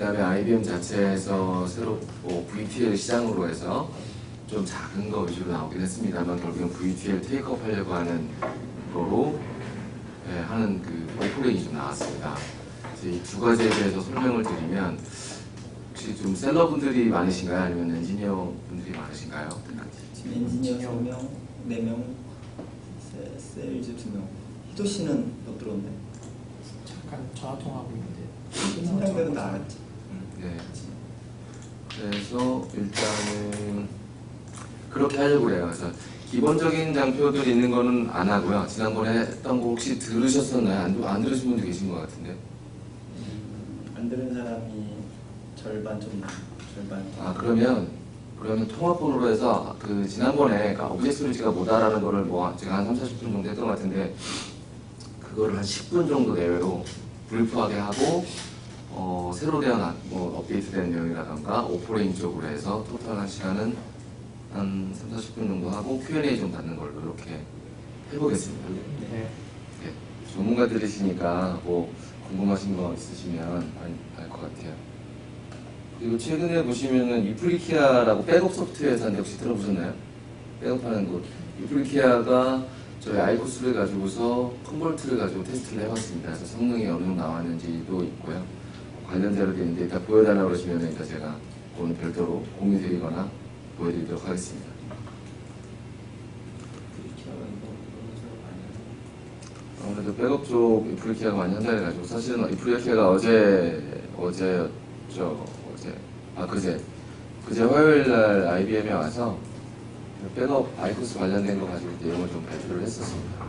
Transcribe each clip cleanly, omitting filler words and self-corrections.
다음에 IBM 자체에서 새로 VTL 시장으로 해서 좀 작은 거 위주로 나오긴 했습니다만 결국엔 VTL 테이크업 하려고 하는 거로 하는 그 오퍼레이션이 좀 나왔습니다. 이 두 가지에 대해서 설명을 드리면 혹시 좀 셀러분들이 많으신가요? 아니면 엔지니어 분들이 많으신가요? 지금 엔지니어 3명, 4명, 세일즈 2명. 희도 씨는 못 들어온대. 잠깐 전화 통화하고 있는데. 팀장들은 다 알았지. 네. 그래서 일단은 그렇게 하려고 해요. 그래서 기본적인 장표들 있는 거는 안 하고요. 지난번에 했던 거 혹시 들으셨었나요? 안 들으신 분도 계신 것 같은데. 안 들은 사람이 절반 좀 절반. 아 그러면 통합본으로 해서 그 지난번에 오브젝트 못 알아는 거를 뭐 제가 한 30, 40분 정도 했던 것 같은데 그거를 한 10분 정도 내외로 브리프하게 하고 새로 대한 업데이트된 내용이라던가 오퍼레인 쪽으로 해서 토탈한 시간은 한 3, 40분 정도 하고 Q&A 좀 받는 걸로 이렇게 해보겠습니다. 네. 네. 전문가들이시니까 뭐 궁금하신 거 있으시면 알 것 같아요. 그리고 최근에 보시면은 이플리키아라고 백업 소프트웨어 회사인데 혹시 들어보셨나요? 백업하는 곳. 이플리키아가 저희 아이코스를 가지고서 컨볼트를 가지고 테스트를 해봤습니다. 그래서 성능이 어느 정도 나왔는지도 있고요. 관련 자료도 있는데 일단 보여달라고 그러시면 일단 제가 오늘 별도로 공유드리거나 보여드리도록 하겠습니다. 아무래도 백업 쪽 이플리키아가 많이 한다고 해가지고 사실은 이플리키아가 그제 화요일날 IBM에 와서 백업 아이코스 관련된 거 가지고 내용을 좀 발표를 했었습니다.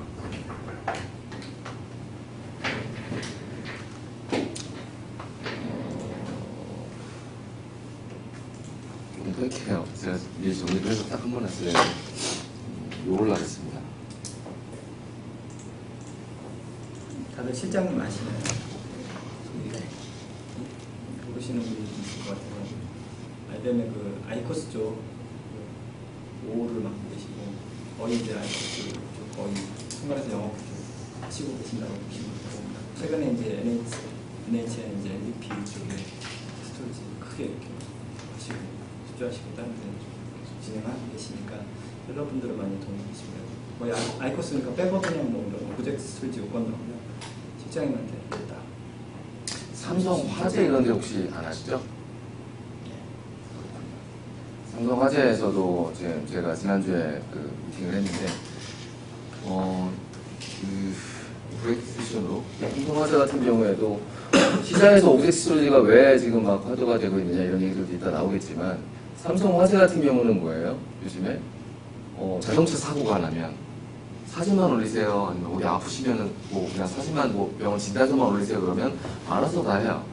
좀 뺄게요. 제가 미리 정리를 해서 딱 한 번 했어요. 요걸 하겠습니다. 다들 실장님 아시나요? 모르시는 분이 있을 것 같아요. IBM의 그 아이코스 쪽 5호를 맡고 계시고 거의 이제 아이코스 쪽 거의 중간에서 영업 하시고 계신다고 보시면 되고 최근에 이제 NHN 이제 MVP 쪽에 스토리지 크게 이렇게 하시고 집중하시고 다른 데 계속 진행하고 계시니까 셀러분들은 많이 도움이 되시고요. 거의 아이코스니까 백업이랑 뭐 이런 프로젝트 스토리지 요건 나오면 실장님한테 딱 삼성 화재 이런 데 혹시 안 하시죠? 삼성 화재에서도 제가 지난주에 그 미팅을 했는데 브레이크스테이션으로 삼성 화재 같은 경우에도 시장에서 오브젝트 스토리지가 왜 지금 막 화두가 되고 있느냐 이런 얘기들도 이따 나오겠지만 삼성 화재 같은 경우는 뭐예요? 요즘에 자동차 사고가 나면 사진만 올리세요. 아니면 어디 아프시면은 뭐 그냥 사진만 뭐 병원 진단서만 올리세요. 그러면 알아서 다 해요.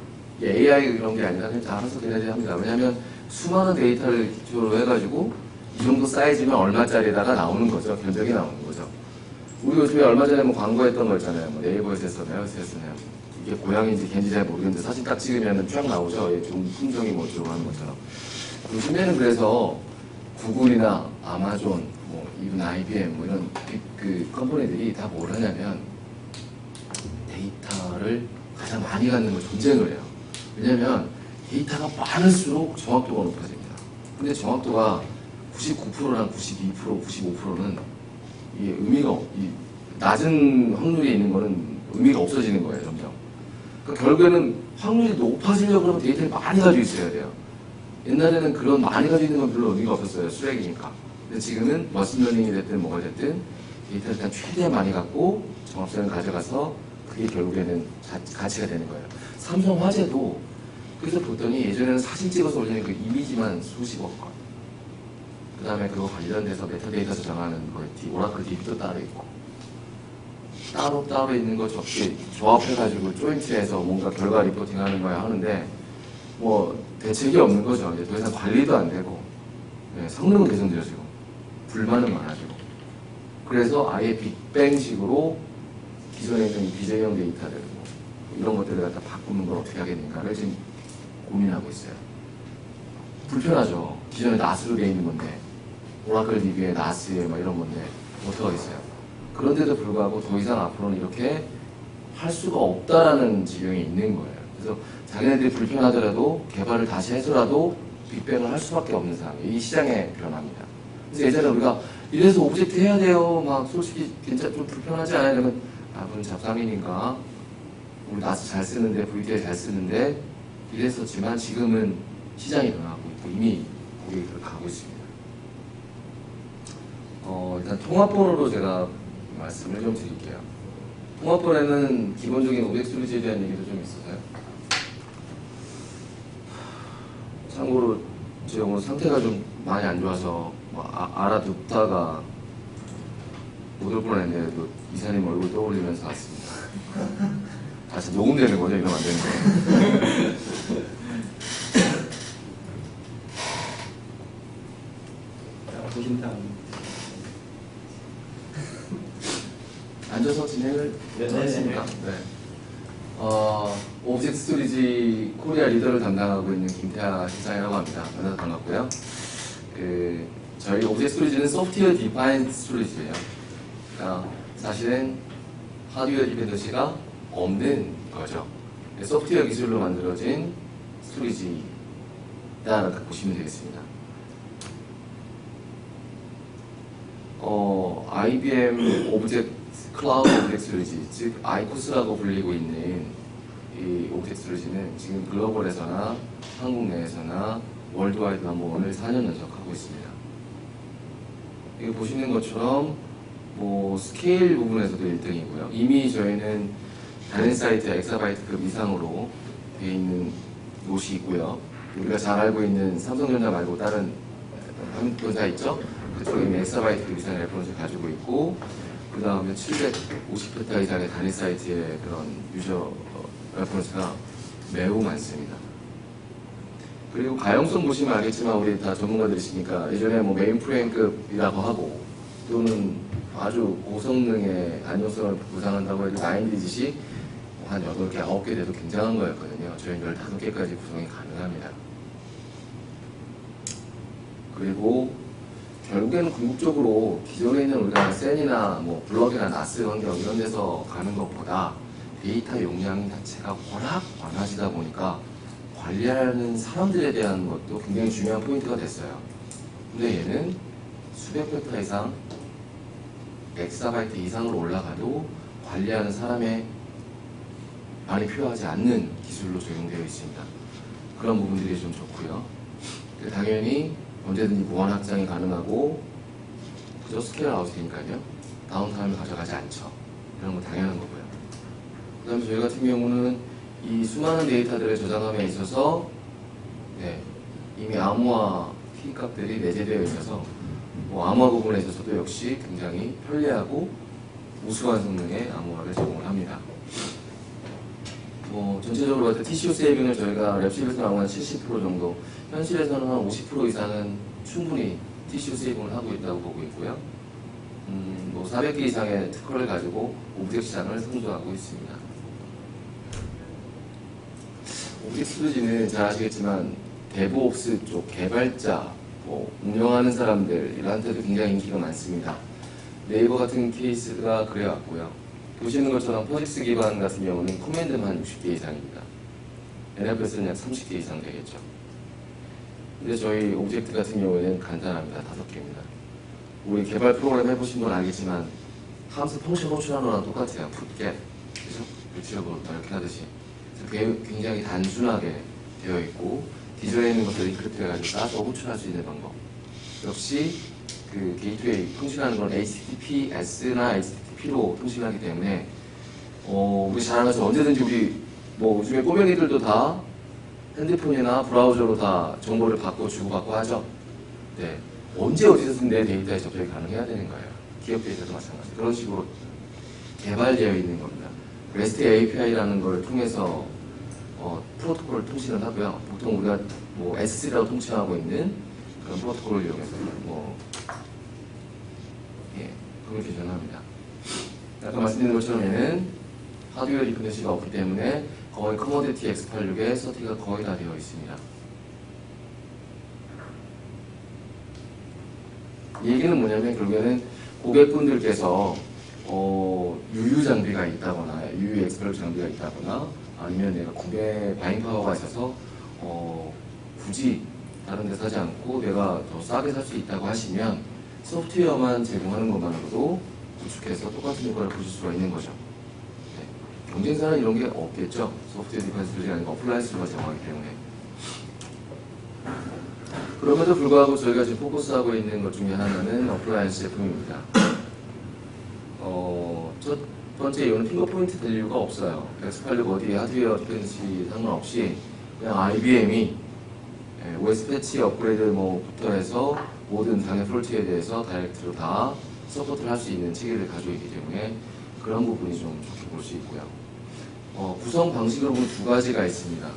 AI 이런 게 아니라 그냥 알아서 걔네들이 합니다. 왜냐하면 수많은 데이터를 기초로 해가지고 이 정도 사이즈면 얼마짜리다가 나오는 거죠. 견적이 나오는 거죠. 우리 요즘에 얼마 전에 뭐 광고했던 거 있잖아요. 뭐 네이버에서 했었나요? 했었나요? 이게 고양이인지 개인지 잘 모르겠는데 사진 딱 찍으면 쫙 나오죠. 좀 품종이 뭐 들어가는 것처럼. 요즘에는 그래서 구글이나 아마존, 뭐 이분 IBM 뭐 이런 그 컴퍼니들이 다 뭘 하냐면 데이터를 가장 많이 갖는 걸 전쟁을 해요. 왜냐면 데이터가 많을수록 정확도가 높아집니다. 근데 정확도가 99%랑 92%, 95%는 이게 낮은 확률이 있는 거는 의미가 없어지는 거예요, 점점. 그러니까 결국에는 확률이 높아지려고 하면 데이터를 많이 가지고 있어야 돼요. 옛날에는 그런 많이 가지고 있는 건 별로 의미가 없었어요, 수rek이니까. 근데 지금은 머신러닝이 됐든 뭐가 됐든 데이터를 일단 최대한 많이 갖고 정확성을 가져가서 그게 결국에는 가치가 되는 거예요. 삼성 화재도 그래서 봤더니 예전에는 사진 찍어서 올리는 그 이미지만 수십억 건. 그 다음에 그거 관련돼서 메타데이터 저장하는 거, 오라클 DB도 따로 있고. 따로 있는 거 적게 조합해가지고 조인트해서 뭔가 결과 리포팅 하는 거야 하는데, 뭐, 대책이 없는 거죠. 이제 더 이상 관리도 안 되고, 성능은 개선되어지고, 불만은 많아지고. 그래서 아예 빅뱅식으로 기존에 있는 이 비대형 데이터들, 뭐, 이런 것들을 갖다 바꾸는 걸 어떻게 하겠는가를 지금 고민하고 있어요. 불편하죠. 기존에 나스로 돼 있는 건데, 오라클 DB에 나스에 막 이런 건데, 어떻게 하겠어요. 그런데도 불구하고 더 이상 앞으로는 이렇게 할 수가 없다라는 지경이 있는 거예요. 그래서 자기네들이 불편하더라도 개발을 다시 해서라도 빅뱅을 할 수밖에 없는 상황이에요. 이 시장의 변화입니다. 그래서 예전에 우리가 이래서 오브젝트 해야 돼요. 막 솔직히 좀 불편하지 않아요? 이러면 아, 그건 잡상인인가? 우리 나스 잘 쓰는데, VTL 잘 쓰는데 이랬었지만 지금은 시장이 변하고 있고 이미 거기 가고 있습니다. 일단 통합번호로 제가 말씀을 좀 드릴게요. 통합번호에는 기본적인 오브젝트 스토리지에 대한 얘기도 좀 있어서요. 참고로 제가 오늘 상태가 좀 많이 안 좋아서 뭐 알아듣다가 못 올 뻔했는데 이사님 얼굴 떠올리면서 왔습니다. 아, 진짜 녹음되는 거죠? 이러면 안 되는 거예요. 보신탕. 앉아서 진행을 하겠습니다. 네. 오브젝트 스토리지 코리아 리더를 담당하고 있는 김태하 시장이라고 합니다. 만나서 반갑고요. 저희 오브젝트 스토리지는 소프트웨어 디파인드 스토리지예요. 그러니까 사실은 하드웨어 디펜던시가 없는 거죠. 소프트웨어 기술로 만들어진 스토리지다라고 보시면 되겠습니다. IBM 오브젝트 클라우드 오브젝트 스토리지, 즉 아이코스라고 불리고 있는 이 오브젝트 스토리지는 지금 글로벌에서나 한국 내에서나 월드와이드 넘버원을 4년 연속하고 있습니다. 이거 보시는 것처럼 뭐 스케일 부분에서도 1등이고요. 이미 저희는 다른 사이트 엑사바이트급 이상으로 되어 있는 곳이 있고요. 우리가 잘 알고 있는 삼성전자 말고 다른 본사 있죠? 그쪽에 이미 엑사바이트급 이상의 레퍼런스를 가지고 있고, 그 다음에 750회타 이상의 단위 사이트의 그런 유저 레퍼런스가 매우 많습니다. 그리고 가용성 보시면 알겠지만 우리 다 전문가들이시니까 예전에 뭐 메인프레임급이라고 하고 또는 아주 고성능의 안정성을 보장한다고 해도 9디짓이 한 8개, 9개 돼도 굉장한 거였거든요. 저희는 15개까지 구성이 가능합니다. 그리고 결국에는 궁극적으로 기존에 있는 우리가 센이나 뭐 블럭이나 나스 환경 이런 데서 가는 것보다 데이터 용량 자체가 워낙 많아지다 보니까 관리하는 사람들에 대한 것도 굉장히 중요한 포인트가 됐어요. 근데 얘는 수백 벡터 이상, 엑사바이트 이상으로 올라가도 관리하는 사람의 많이 필요하지 않는 기술로 적용되어 있습니다. 그런 부분들이 좀 좋고요. 당연히 언제든지 무한 확장이 가능하고 그저 스케일 아웃이니까요. 다운타임을 가져가지 않죠. 이런 건 당연한 거고요. 그 다음에 저희 같은 경우는 이 수많은 데이터들을 저장함에 있어서 이미 암호화 키 값들이 내재되어 있어서 뭐 암호화 부분에 있어서도 역시 굉장히 편리하고 우수한 성능의 암호화를 제공을 합니다. 전체적으로 봤을 때 TCO 세이빙을 저희가 랩실에서 나오는 70% 정도, 현실에서는 한 50% 이상은 충분히 TCO 세이빙을 하고 있다고 보고 있고요. 400개 이상의 특허를 가지고 오브젝트 시장을 선도하고 있습니다. 오브젝트 스토리지는 잘 아시겠지만 데브옵스 쪽 개발자, 운영하는 사람들한테도 굉장히 인기가 많습니다. 네이버 같은 케이스가 그래왔고요. 보시는 것처럼 퍼직스 기반 같은 경우는 커맨드만 한 60개 이상입니다. NFS는 약 30개 이상 되겠죠. 근데 저희 오브젝트 같은 경우에는 간단합니다. 5개입니다. 우리 개발 프로그램 해보신 분 알겠지만 함수 펑션 호출하는 거랑 똑같아요. 풋겟, 그죠? 유치업으로 이렇게 하듯이 굉장히 단순하게 되어 있고 기존에 있는 것들을 인크립트 해가지고 따서 호출할 수 있는 방법. 역시 그 게이트웨이 통신하는 건 HTTPS나 HTTP로 통신하기 때문에 우리 잘 아는 것처럼 언제든지 우리 뭐 요즘에 꼬맹이들도 다 핸드폰이나 브라우저로 다 정보를 받고 주고받고 하죠. 네. 언제 어디서든 내 데이터에 접속이 가능해야 되는 거예요. 기업 데이터도 마찬가지. 그런 식으로 개발되어 있는 겁니다. REST API라는 걸 통해서 프로토콜을 통신을 하고요. 보통 우리가 뭐 S3라고 통칭하고 있는 그런 프로토콜을 이용해서 커뮤니케이션을 합니다. 아까 말씀드린 것처럼 얘는 하드웨어 디펜던시가 없기 때문에 거의 커머디티 X86의 서티가 거의 다 되어 있습니다. 이 얘기는 뭐냐면 결국에는 고객분들께서 유유 장비가 있다거나 유유 X86 장비가 있다거나 아니면 내가 구매 바잉 파워가 있어서 굳이 다른 데 사지 않고 내가 더 싸게 살 수 있다고 하시면 소프트웨어만 제공하는 것만으로도 구축해서 똑같은 효과를 보실 수가 있는 거죠. 네. 경쟁사는 이런 게 없겠죠. 소프트웨어 디펜스가 아니라 어플라이언스가 제공하기 때문에. 그럼에도 불구하고 저희가 지금 포커스하고 있는 것 중에 하나는 어플라이언스 제품입니다. 첫 번째 이유는 핑거포인트 될 이유가 없어요. X86 어디 하드웨어 디펜시 상관없이 그냥 IBM이 OS 패치 업그레이드 뭐부터 해서 모든 당연 폴트에 대해서 다이렉트로 다 서포트를 할 수 있는 체계를 가지고 있기 때문에 그런 부분이 좀 좋게 볼 수 있고요. 구성 방식으로 보면 두 가지가 있습니다.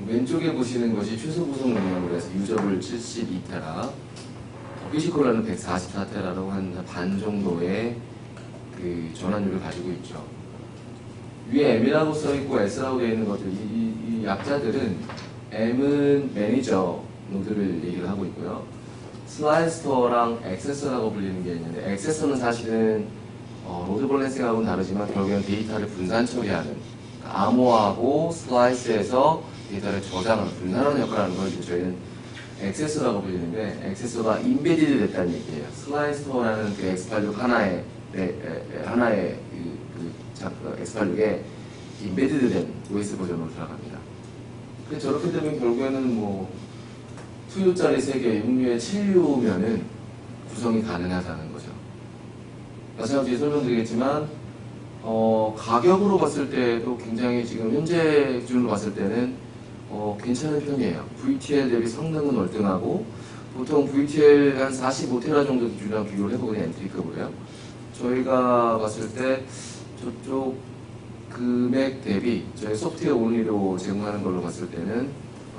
왼쪽에 보시는 것이 최소 구성 용량으로 해서 유저블 72테라, 피지컬라는 144테라로 한 반 정도의 그 전환율을 가지고 있죠. 위에 M이라고 써있고 S라고 되어 있는 것들, 이 약자들은 M은 매니저 노드를 얘기를 하고 있고요. 슬라이스터랑 액세서라고 불리는 게 있는데, 액세서는 사실은 로드 밸런싱하고는 다르지만 결국에는 데이터를 분산 처리하는, 그러니까 암호하고 슬라이스에서 데이터를 저장하는, 분산하는 역할을 하는 걸 저희는 액세서라고 불리는데, 액세서가 인베디드 됐다는 얘기예요. 슬라이스터라는 그 X86 하나의 X86에 인베디드 된 OS 버전으로 들어갑니다. 그래서 저렇게 되면 결국에는 뭐 2U짜리 3개, 6U에 7U면은 구성이 가능하다는 거죠. 마찬가지로 설명드리겠지만 가격으로 봤을 때도 굉장히 지금 현재 기준으로 봤을 때는 괜찮은 편이에요. VTL 대비 성능은 월등하고 보통 VTL 한 45테라 정도 기준이랑 비교를 해보거든요. 엔트리급으로요. 저희가 봤을 때 저쪽 금액 대비 저희 소프트웨어 온리로 제공하는 걸로 봤을 때는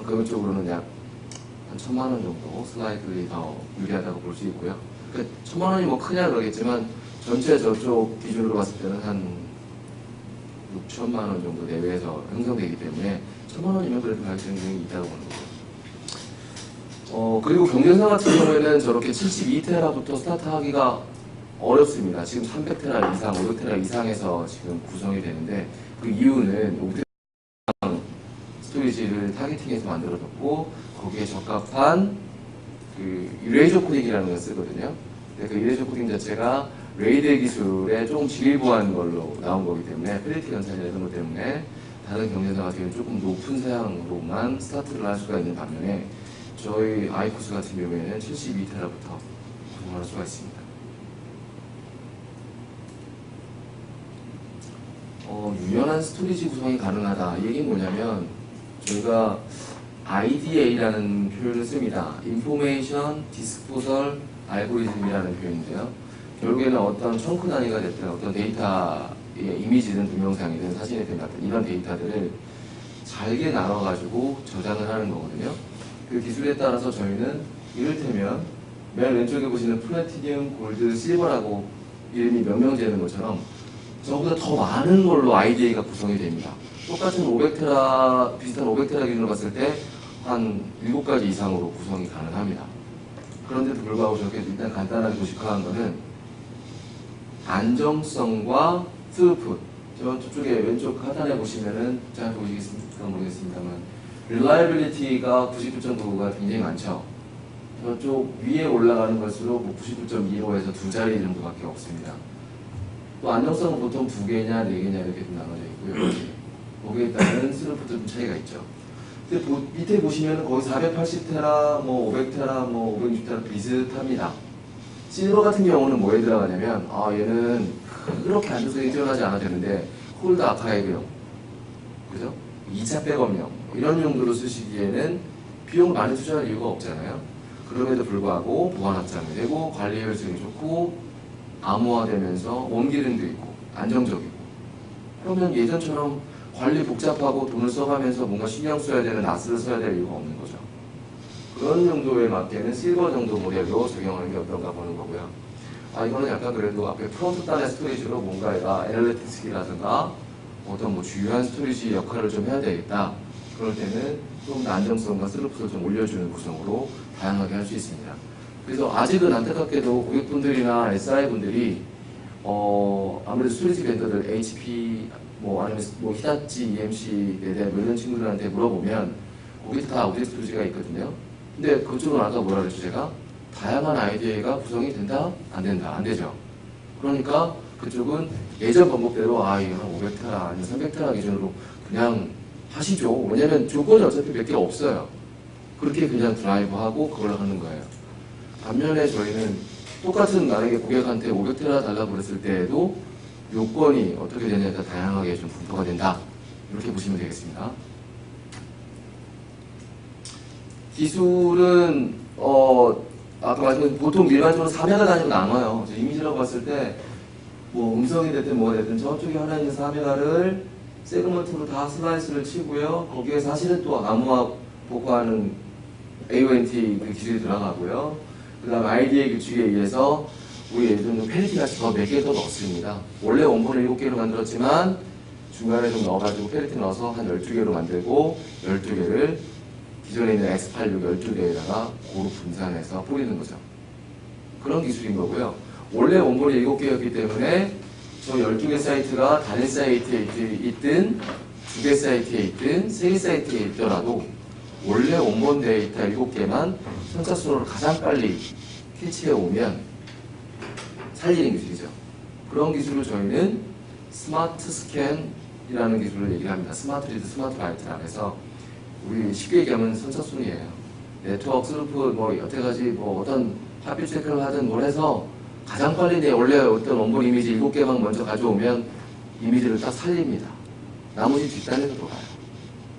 금액적으로는 약 한 1000만 원 정도 슬라이드리 더 유리하다고 볼 수 있고요. 그러니까 1000만 원이 뭐 크냐 그러겠지만 전체 저쪽 기준으로 봤을 때는 한 6천만 원 정도 내외에서 형성되기 때문에 1000만 원이면 그래도 가격 경쟁이 있다고 보는 거죠. 그리고 경쟁사 같은 경우에는 저렇게 72테라부터 스타트하기가 어렵습니다. 지금 300테라 이상, 500테라 이상에서 지금 구성이 되는데 그 이유는 500테라 스토리지를 타겟팅해서 만들어졌고 거기에 적합한 그 이레이저 코딩이라는 걸 쓰거든요. 근데 그 이레이저 코딩 자체가 레이드 기술에 조금 진일보한 걸로 나온 거기 때문에 페리티 연산이나 이런 것 때문에 다른 경쟁사 같은 경우는 조금 높은 사양으로만 스타트를 할 수가 있는 반면에 저희 아이코스 같은 경우에는 72테라부터 구성할 수가 있습니다. 유연한 스토리지 구성이 가능하다. 이 얘기는 뭐냐면 저희가 IDA라는 표현을 씁니다. Information Disposal Algorithm이라는 표현인데요. 결국에는 어떤 청크 단위가 됐든 어떤 데이터의 이미지든 동영상이든 사진이든 같은 이런 데이터들을 잘게 나눠가지고 저장을 하는 거거든요. 그 기술에 따라서 저희는 이를테면 맨 왼쪽에 보시는 플래티늄, 골드, 실버라고 이름이 명명되는 것처럼 저보다 더 많은 걸로 IDA가 구성이 됩니다. 똑같은 500테라, 비슷한 500테라 기준으로 봤을 때 한 7가지 이상으로 구성이 가능합니다. 그런데도 불구하고 저렇게 일단 간단하게 도식화한 거는 안정성과 스루풋, 저쪽에 왼쪽 하단에 보시면은 잘 보시겠습니까 모르겠습니다만 reliability가 99.99가 굉장히 많죠. 저쪽 위에 올라가는 것으로 뭐 99.25에서 2자리 정도밖에 없습니다. 또 안정성은 보통 2개냐 4개냐 이렇게 좀 나눠져 있고요. 거기에 따른 스루풋도 좀 차이가 있죠. 근데 밑에 보시면 거의 480테라, 뭐 500테라, 뭐 560테라 비슷합니다. 실버 같은 경우는 뭐에 들어가냐면 얘는 그렇게 안정성이 뛰어나지 않아도 되는데 홀드 아카이브용, 그죠? 2차 백업용 이런 용도로 쓰시기에는 비용을 많이 투자할 이유가 없잖아요. 그럼에도 불구하고 보안 확장이 되고 관리 효율성이 좋고 암호화되면서 원기능도 있고 안정적이고 그러면 예전처럼 관리 복잡하고 돈을 써가면서 뭔가 신경 써야 되는 나스를 써야 될 이유가 없는 거죠. 그런 정도에 맞게는 실버 정도 모델로 적용하는 게 어떤가 보는 거고요. 이거는 약간 그래도 앞에 프론트 단의 스토리지로 뭔가 얘가 애널리틱스라든가 어떤 뭐 주요한 스토리지 역할을 좀 해야 되겠다. 그럴 때는 좀 안정성과 스루풋을 좀 올려주는 구성으로 다양하게 할 수 있습니다. 그래서 아직은 안타깝게도 고객분들이나 SI분들이 아무래도 스토리지 벤더들 HP 뭐 아니면 뭐 히다치, EMC, 대대 뭐 이런 친구들한테 물어보면 거기 다 오브젝트 프로지가 있거든요. 근데 그쪽은 아까 뭐라 그랬죠 제가? 다양한 아이디어가 구성이 된다? 안 된다? 안 되죠. 그러니까 그쪽은 예전 방법대로 이거 한 500테라 아니면 300테라 기준으로 그냥 하시죠. 왜냐면 조건이 어차피 몇 개 없어요. 그렇게 그냥 드라이브하고 그걸 하는 거예요. 반면에 저희는 똑같은 만약에 고객한테 500테라 달라고 그랬을 때에도 요건이 어떻게 되냐에 따라 다양하게 좀 분포가 된다. 이렇게 보시면 되겠습니다. 기술은 아까 말씀드린 보통 일반적으로 3회가 단위로 나눠요. 이미지라고 봤을 때 뭐 음성이 됐든 뭐가 됐든 저쪽에 하나 있는 3회가를 세그먼트로 다 슬라이스를 치고요. 거기에 사실은 또 암호화 복구하는 AONT 그 기술이 들어가고요. 그 다음 IDA 규칙에 의해서 우리 예를 들면 페리티 같이 더 몇 개 더 넣습니다. 원래 원본을 7개로 만들었지만 중간에 좀 넣어가지고 페리티 넣어서 한 12개로 만들고 12개를 기존에 있는 X86 12개에다가 고루 분산해서 뿌리는 거죠. 그런 기술인 거고요. 원래 원본이 7개였기 때문에 저 12개 사이트가 다른 사이트에 있든 2개 사이트에 있든 3개 사이트에 있더라도 원래 원본 데이터 7개만 선착순으로 가장 빨리 캐치해 오면 살리는 기술이죠. 그런 기술을 저희는 스마트 스캔이라는 기술을 얘기합니다. 스마트 리드, 스마트 라이트라고 해서 우리 쉽게 얘기하면 선착순이에요. 네트워크 스루프 뭐 여태까지 뭐 어떤 파필 체크를 하든 뭘 해서 가장 빨리 내 원래 어떤 원본 이미지 7개만 먼저 가져오면 이미지를 딱 살립니다. 나머지 뒷단에서 돌아요.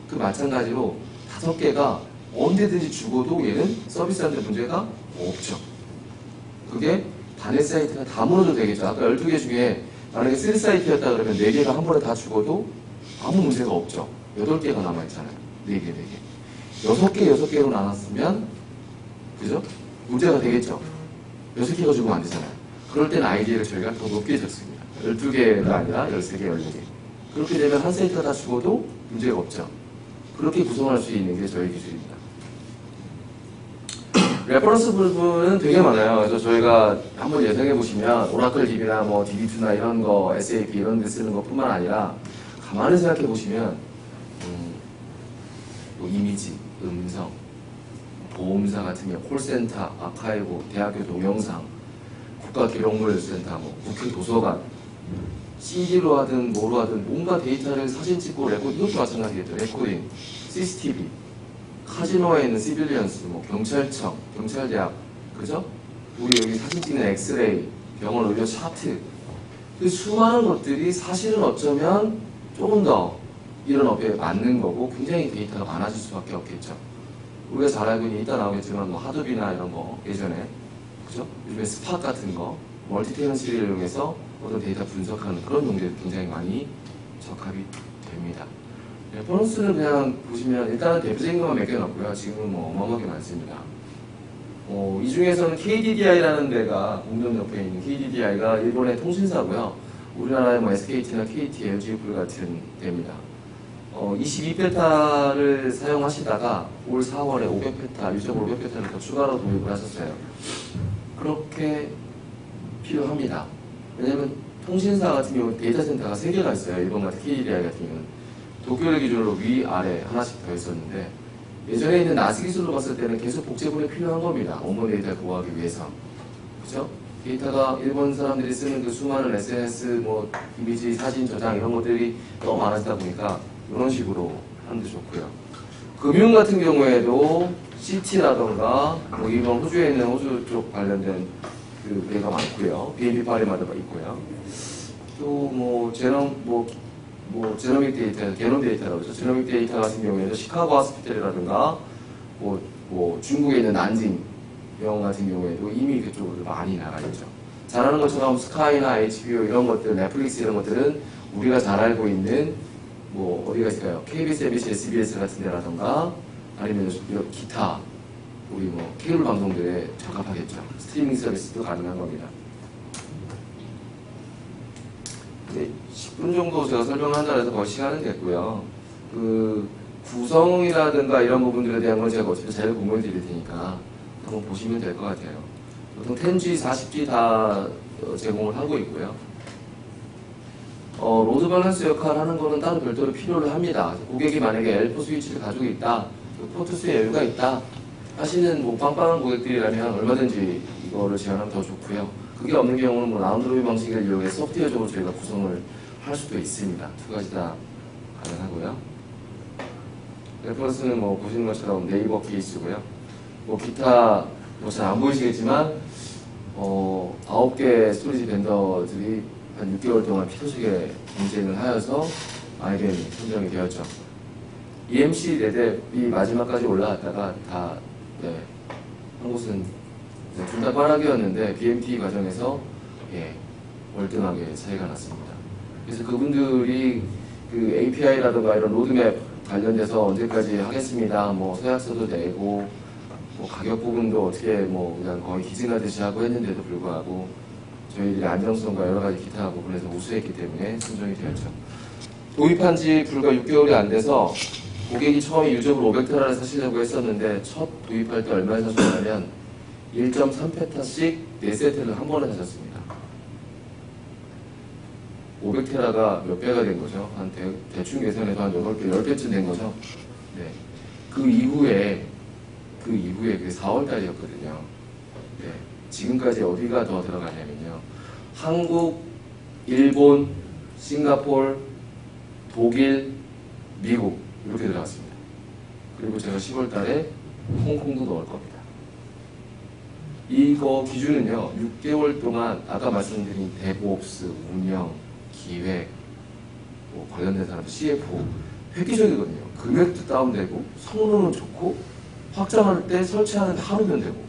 그 마찬가지로 5개가 언제든지 죽어도 얘는 서비스하는데 문제가 없죠. 그게 단일 사이트가 다 무너져도 되겠죠. 아까 12개 중에 만약에 3사이트였다 그러면 4개가 한 번에 다 죽어도 아무 문제가 없죠. 8개가 남아있잖아요. 4개. 6개로 나눴으면 그죠? 문제가 되겠죠. 6개가 죽으면 안 되잖아요. 그럴 때는 아이디어를 저희가 더 높게 적습니다. 12개가 아니라 13개, 14개. 그렇게 되면 한 사이트가 다 죽어도 문제가 없죠. 그렇게 구성할 수 있는 게 저희 기술입니다. 레퍼런스 부분은 되게 많아요. 그래서 저희가 한번 예상해 보시면 오라클 DB나 뭐 DB2나 이런 거, SAP 이런 데 쓰는 것뿐만 아니라 가만히 생각해 보시면 뭐 이미지, 음성, 보험사 같은 경우 콜센터, 아카이브, 대학교 동영상, 국가기록물센터, 뭐 국회 도서관, CD로 하든 뭐로 하든 뭔가 데이터를 사진 찍고 이것도 마찬가지겠죠. 레코딩, CCTV, 카지노에 있는 시빌리언스, 뭐 경찰청, 경찰대학, 그죠? 우리 여기 사진 찍는 엑스레이, 병원 의료 차트, 그 수많은 것들이 사실은 어쩌면 조금 더 이런 업계에 맞는 거고 굉장히 데이터가 많아질 수밖에 없겠죠. 우리가 잘 알고 있는 이따 나오겠지만 뭐 하드비나 이런 거 예전에 그죠? 요즘에 스팟 같은 거 멀티테넌시를 이용해서 어떤 데이터 분석하는 그런 용도에도 굉장히 많이 적합이 됩니다. 레퍼런스는 그냥 보시면 일단은 대표적인 것만 몇 개 넣고요. 지금은 뭐 어마어마하게 많습니다. 이 중에서는 KDDI라는 데가 공동 옆에 있는 KDDI가 일본의 통신사고요. 우리나라의 뭐 SKT나 KT, LGV 같은 데입니다. 22페타를 사용하시다가 올 4월에 500페타, 유저볼 500페타를 더 추가로 도입을 하셨어요. 그렇게 필요합니다. 왜냐면 통신사 같은 경우는 데이터 센터가 3개가 있어요. 일본 같은 KDDI 같은 경우는. 도쿄를 기준으로 위, 아래 하나씩 더 있었는데 예전에 있는 나스 기술로 봤을 때는 계속 복제본이 필요한 겁니다. 원본 데이터를 보호하기 위해서. 그죠? 데이터가 일본 사람들이 쓰는 그 수많은 SNS, 뭐 이미지, 사진 저장 이런 것들이 너무 많아지다 보니까 이런 식으로 하는 게 좋고요. 금융 같은 경우에도 CT라던가 뭐 일본 호주에 있는 호주 쪽 관련된 그 데이터가 많고요. BNP 파리마다 있고요. 또 뭐 제노믹 데이터, 게놈 데이터라고 그러죠. 제노믹 데이터 같은 경우에는 시카고 하스피탈이라든가 뭐 중국에 있는 난징 병원 같은 경우에도 이미 그쪽으로 많이 나가 있죠. 잘 아는 것처럼 스카이나 HBO 이런 것들, 넷플릭스 이런 것들은 우리가 잘 알고 있는 뭐 어디가 있을까요? KBS, MBC, SBS 같은 데라던가 아니면 기타 우리 뭐 케이블 방송들에 적합하겠죠. 스트리밍 서비스도 가능한 겁니다. 네, 10분 정도 제가 설명을 한다 해서 거의 시간은 됐고요. 그 구성이라든가 이런 부분들에 대한 건 제가 어차피 잘 공유해 드릴 테니까 한번 보시면 될 것 같아요. 보통 10G, 40G 다 제공을 하고 있고요. 로드 밸런스 역할을 하는 거는 따로 별도로 필요를 합니다. 고객이 만약에 L4 스위치를 가지고 있다, 그 포트 수에 여유가 있다 하시는 뭐 빵빵한 고객들이라면 얼마든지 이거를 제안하면 더 좋고요. 그게 없는 경우는 뭐 라운드 로빈 방식을 이용해서 소프트웨어적으로 저희가 구성을 할 수도 있습니다. 두 가지 다 가능하고요. 레퍼런스는 뭐 보시는 것처럼 네이버 케이스고요. 뭐 기타 뭐 잘 안 보이시겠지만 9개 스토리지 벤더들이 한 6개월 동안 피터식에 경쟁을 하여서 IBM이 선정이 되었죠. EMC 레뎁이 마지막까지 올라왔다가 다 한 곳은 둘 다 빠락이었는데 BMT 과정에서 월등하게 차이가 났습니다. 그래서 그분들이 그 API라든가 이런 로드맵 관련돼서 언제까지 하겠습니다. 뭐 서약서도 내고 뭐 가격 부분도 어떻게 뭐 그냥 거의 기증하듯이 하고 했는데도 불구하고 저희들이 안정성과 여러 가지 기타 부분에서 우수했기 때문에 선정이 되었죠. 도입한 지 불과 6개월이 안 돼서 고객이 처음에 유저로 500테라를 사시려고 했었는데 첫 도입할 때 얼마에 사셨냐면 1.3페타씩 4세트를 한 번에 사셨습니다. 500테라가 몇 배가 된 거죠? 한 대충 계산해서 한 8배, 10배쯤 된 거죠? 네. 그 이후에 그게 4월 달이었거든요. 네. 지금까지 어디가 더 들어가냐면요. 한국, 일본, 싱가폴, 독일, 미국 이렇게 들어갔습니다. 그리고 제가 10월 달에 홍콩도 넣을 겁니다. 이거 기준은요. 6개월 동안 아까 말씀드린 데브옵스, 운영, 기획, 뭐 관련된 사람, CFO 획기적이거든요. 금액도 다운되고 성능은 좋고 확장할 때 설치하는데 하루면 되고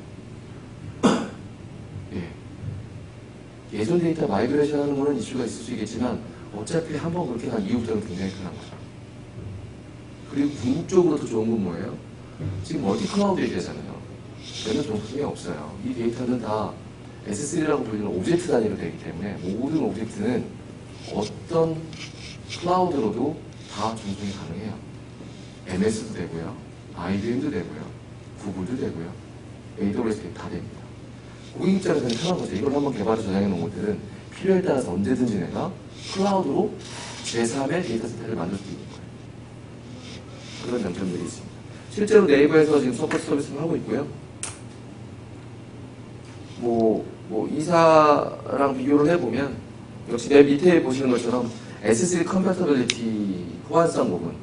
예전 데이터 마이그레이션 하는 거는 이슈가 있을 수 있겠지만 어차피 한번 그렇게 한 이후부터는 굉장히 편한 거죠. 그리고 궁극적으로 더 좋은 건 뭐예요? 지금 멀티 클라우드 얘기하잖아요. 얘는 정수성이 없어요. 이 데이터는 다 S3라고 불리는 오브젝트 단위로 되기 때문에 모든 오브젝트는 어떤 클라우드로도 다 전송이 가능해요. MS도 되고요. IBM도 되고요. 구글도 되고요. AWS도 다 됩니다. 고객 입장에서는 편한 거죠. 이걸 한번 개발해서 저장해 놓은 것들은 필요에 따라서 언제든지 내가 클라우드로 제3의 데이터 센터를 만들 수 있는 거예요. 그런 장점들이 있습니다. 실제로 네이버에서 지금 서포트 서비스를 하고 있고요. 뭐 이사랑 비교를 해보면 역시 내 밑에 보시는 것처럼 S3 컴패터빌리티 호환성 부분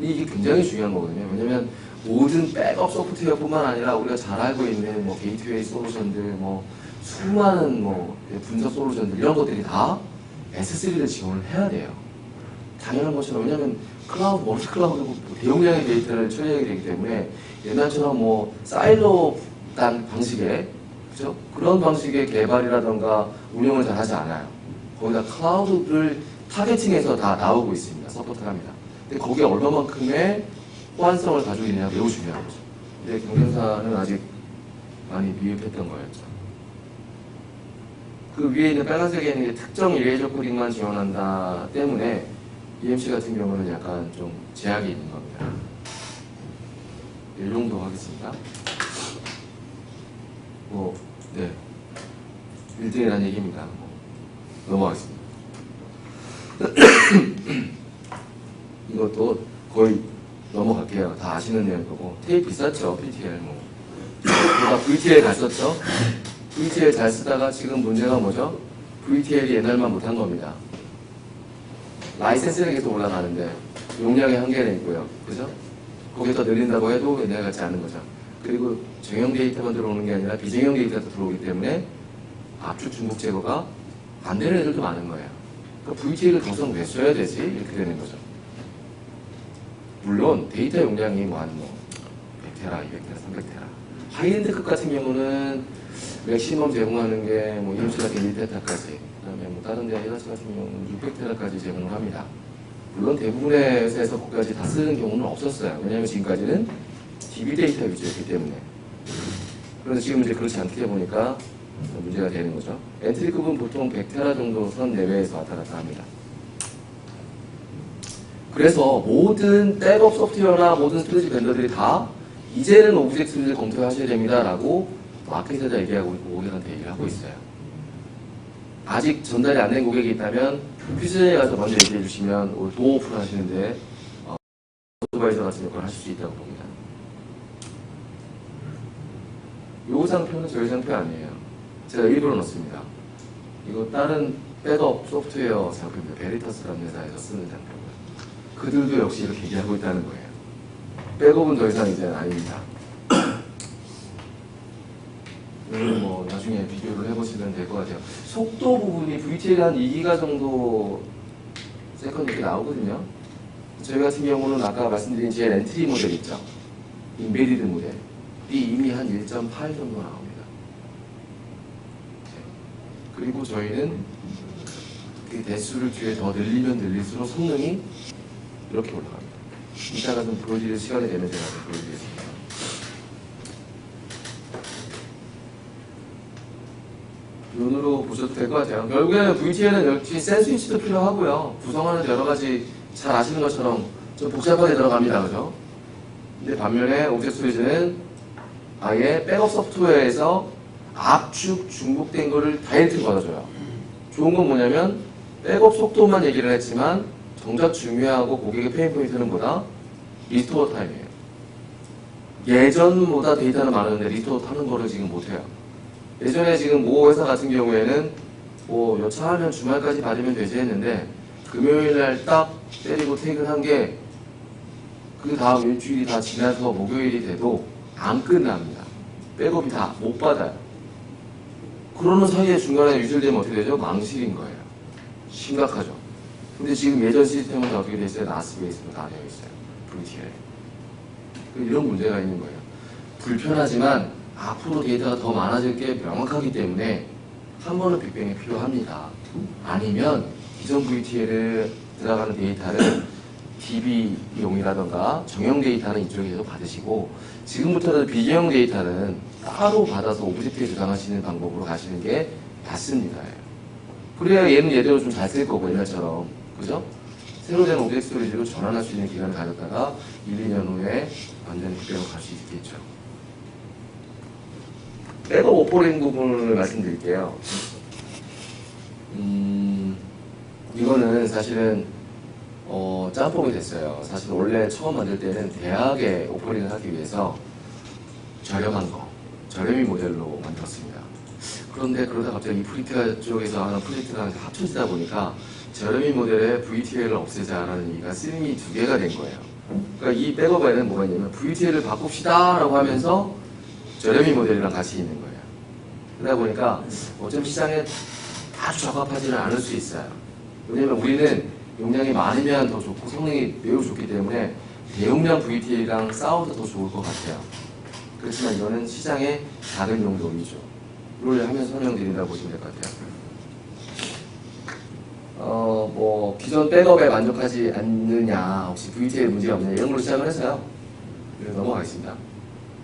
이게 굉장히 중요한 거거든요. 왜냐면 모든 백업 소프트웨어뿐만 아니라 우리가 잘 알고 있는 뭐 게이트웨이 솔루션들, 뭐 수많은 뭐 분석 솔루션들 이런 것들이 다 S3를 지원을 해야 돼요. 당연한 것처럼 왜냐면 클라우드, 멀티 클라우드고 대용량의 데이터를 처리하게 되기 때문에 옛날처럼 뭐 사일로 단 방식의 그죠? 그런 방식의 개발이라던가 운영을 잘 하지 않아요. 거기다 클라우드를 타겟팅해서 다 나오고 있습니다. 서포트를 합니다. 근데 거기에 얼마만큼의 호환성을 가지고 있느냐가 매우 중요한 거죠. 근데 경쟁사는 아직 많이 미흡했던 거였죠. 그 위에 있는 빨간색에 있는 게 특정 이레이저 코딩만 지원한다 때문에 EMC 같은 경우는 약간 좀 제약이 있는 겁니다. 이 정도 하겠습니다. 네. 1등이라는 얘기입니다. 넘어가겠습니다. 이것도 거의 넘어갈게요. 다 아시는 내용 거고. 테이프 비쌌죠, PTL 뭐. 제가 VTL 잘 썼죠? VTL 잘 쓰다가 지금 문제가 뭐죠? VTL이 옛날만 못한 겁니다. 라이센스는 계속 올라가는데 용량의 한계는 있고요. 그죠? 거기에 더 늘린다고 해도 옛날 같지 않은 거죠. 그리고 정형 데이터만 들어오는 게 아니라 비정형 데이터도 들어오기 때문에 압축 중복 제거가 안 되는 애들도 많은 거예요. 그러니까 VTL을 더성 왜 써야 되지? 이렇게 되는 거죠. 물론 데이터 용량이 뭐 한 100테라, 200테라, 300테라. 하이엔드급 같은 경우는 맥시멈 제공하는 게 뭐 EMC 같은 1테라까지, 그다음에 뭐 다른 데 히라시 같은 경우는 600테라까지 제공을 합니다. 물론 대부분의 회사에서 그것까지 다 쓰는 경우는 없었어요. 왜냐하면 지금까지는 DB 데이터 위주였기 때문에. 그래서 지금 이제 그렇지 않게 보니까 문제가 되는 거죠. 엔트리급은 보통 100테라 정도 선 내외에서 왔다 갔다 합니다. 그래서 모든 백업 소프트웨어나 모든 스토리지 벤더들이 다 이제는 오브젝트를 검토하셔야 됩니다 라고 마켓에다 얘기하고 있고 고객한테 얘기를 하고 있어요. 아직 전달이 안 된 고객이 있다면 퓨전에 가서 먼저 얘기해 주시면 도어 오픈 하시는데 어드바이저 같은 역할을 하실 수 있다고 봅니다. 이 상표는 저희 상표 아니에요. 제가 일부러 넣습니다. 이거 다른 백업 소프트웨어 상표입니다. 베리터스라는 회사에서 쓰는 상표고요. 그들도 역시 이렇게 얘기하고 있다는 거예요. 백업은 더 이상 이제 아닙니다. 뭐 나중에 비교를 해보시면 될 것 같아요. 속도 부분이 VTL이 한 2기가 정도 세컨드 이렇게 나오거든요. 저희 같은 경우는 아까 말씀드린 제일 엔트리 모델 있죠. 인베디드 모델이 이미 한 1.8 정도 나옵니다. 그리고 저희는 그 대수를 뒤에 더 늘리면 늘릴수록 성능이 이렇게 올라갑니다. 이따가 좀 보여드릴 시간이 되면 제가 좀 보여드리겠습니다. 눈으로 보셔도 될 것 같아요. 결국에는 VTL은 역시 센스 인치도 필요하고요. 구성하는 여러 가지 잘 아시는 것처럼 좀 복잡하게 들어갑니다. 그죠? 근데 반면에 오브젝트 스토리지는 아예 백업 소프트웨어에서 압축 중복된 거를 다이렉트 받아줘요. 좋은 건 뭐냐면 백업 속도만 얘기를 했지만 정작 중요하고 고객의 페인 포인트는 뭐다? 리스토어 타임이에요. 예전보다 데이터는 많았는데 리스토어 타는 거를 지금 못해요. 예전에 지금 모 회사 같은 경우에는 뭐 여차하면 주말까지 받으면 되지 했는데 금요일날 딱 때리고 퇴근한 게 그 다음 일주일이 다 지나서 목요일이 돼도 안 끝납니다. 백업이 다 못 받아요. 그러는 사이에 중간에 유출되면 어떻게 되죠? 망실인 거예요. 심각하죠. 근데 지금 예전 시스템은 어떻게 돼 있어요? 나스 베이스로 다 되어 있어요. VTL. 이런 문제가 있는 거예요. 불편하지만 앞으로 데이터가 더 많아질 게 명확하기 때문에 한 번은 빅뱅이 필요합니다. 아니면 기존 VTL에 들어가는 데이터를 DB용이라던가 정형 데이터는 이쪽에서 받으시고 지금부터는 비교형 데이터는 따로 받아서 오브젝트에 저장하시는 방법으로 가시는 게 맞습니다. 그래야 얘는 얘대로 좀 잘 쓸 거고 옛날처럼 그죠? 새로 된 오브젝트 스토리지로 전환할 수 있는 기간을 가졌다가 1, 2년 후에 완전히 빅뱅으로 갈 수 있겠죠. 백업 오퍼링 부분을 말씀드릴게요. 이거는 사실은 짬뽕이 됐어요. 사실 원래 처음 만들 때는 대학에 오퍼링을 하기 위해서 저렴한 거, 저렴이 모델로 만들었습니다. 그런데 그러다 갑자기 프리티가 쪽에서 하는 프리티랑 합쳐지다 보니까 저렴이 모델의 VTL을 없애자라는 얘기가 쓰임이 두 개가 된 거예요. 그러니까 이 백업에는 뭐가 있냐면 VTL을 바꿉시다 라고 하면서 저렴이 모델이랑 같이 있는 거예요. 그러다 보니까 어쩜 시장에 아주 적합하지는 않을 수 있어요. 왜냐면 우리는 용량이 많으면 더 좋고 성능이 매우 좋기 때문에 대용량 VTL이랑 싸워도 더 좋을 것 같아요. 그렇지만 이거는 시장의 작은 용도 위주. 이걸 하면서 설명드린다고 보시면 될 것 같아요. 뭐 기존 백업에 만족하지 않느냐, 혹시 VTL 문제가 없느냐 이런 걸로 시작을 했어요. 그래서 넘어가겠습니다.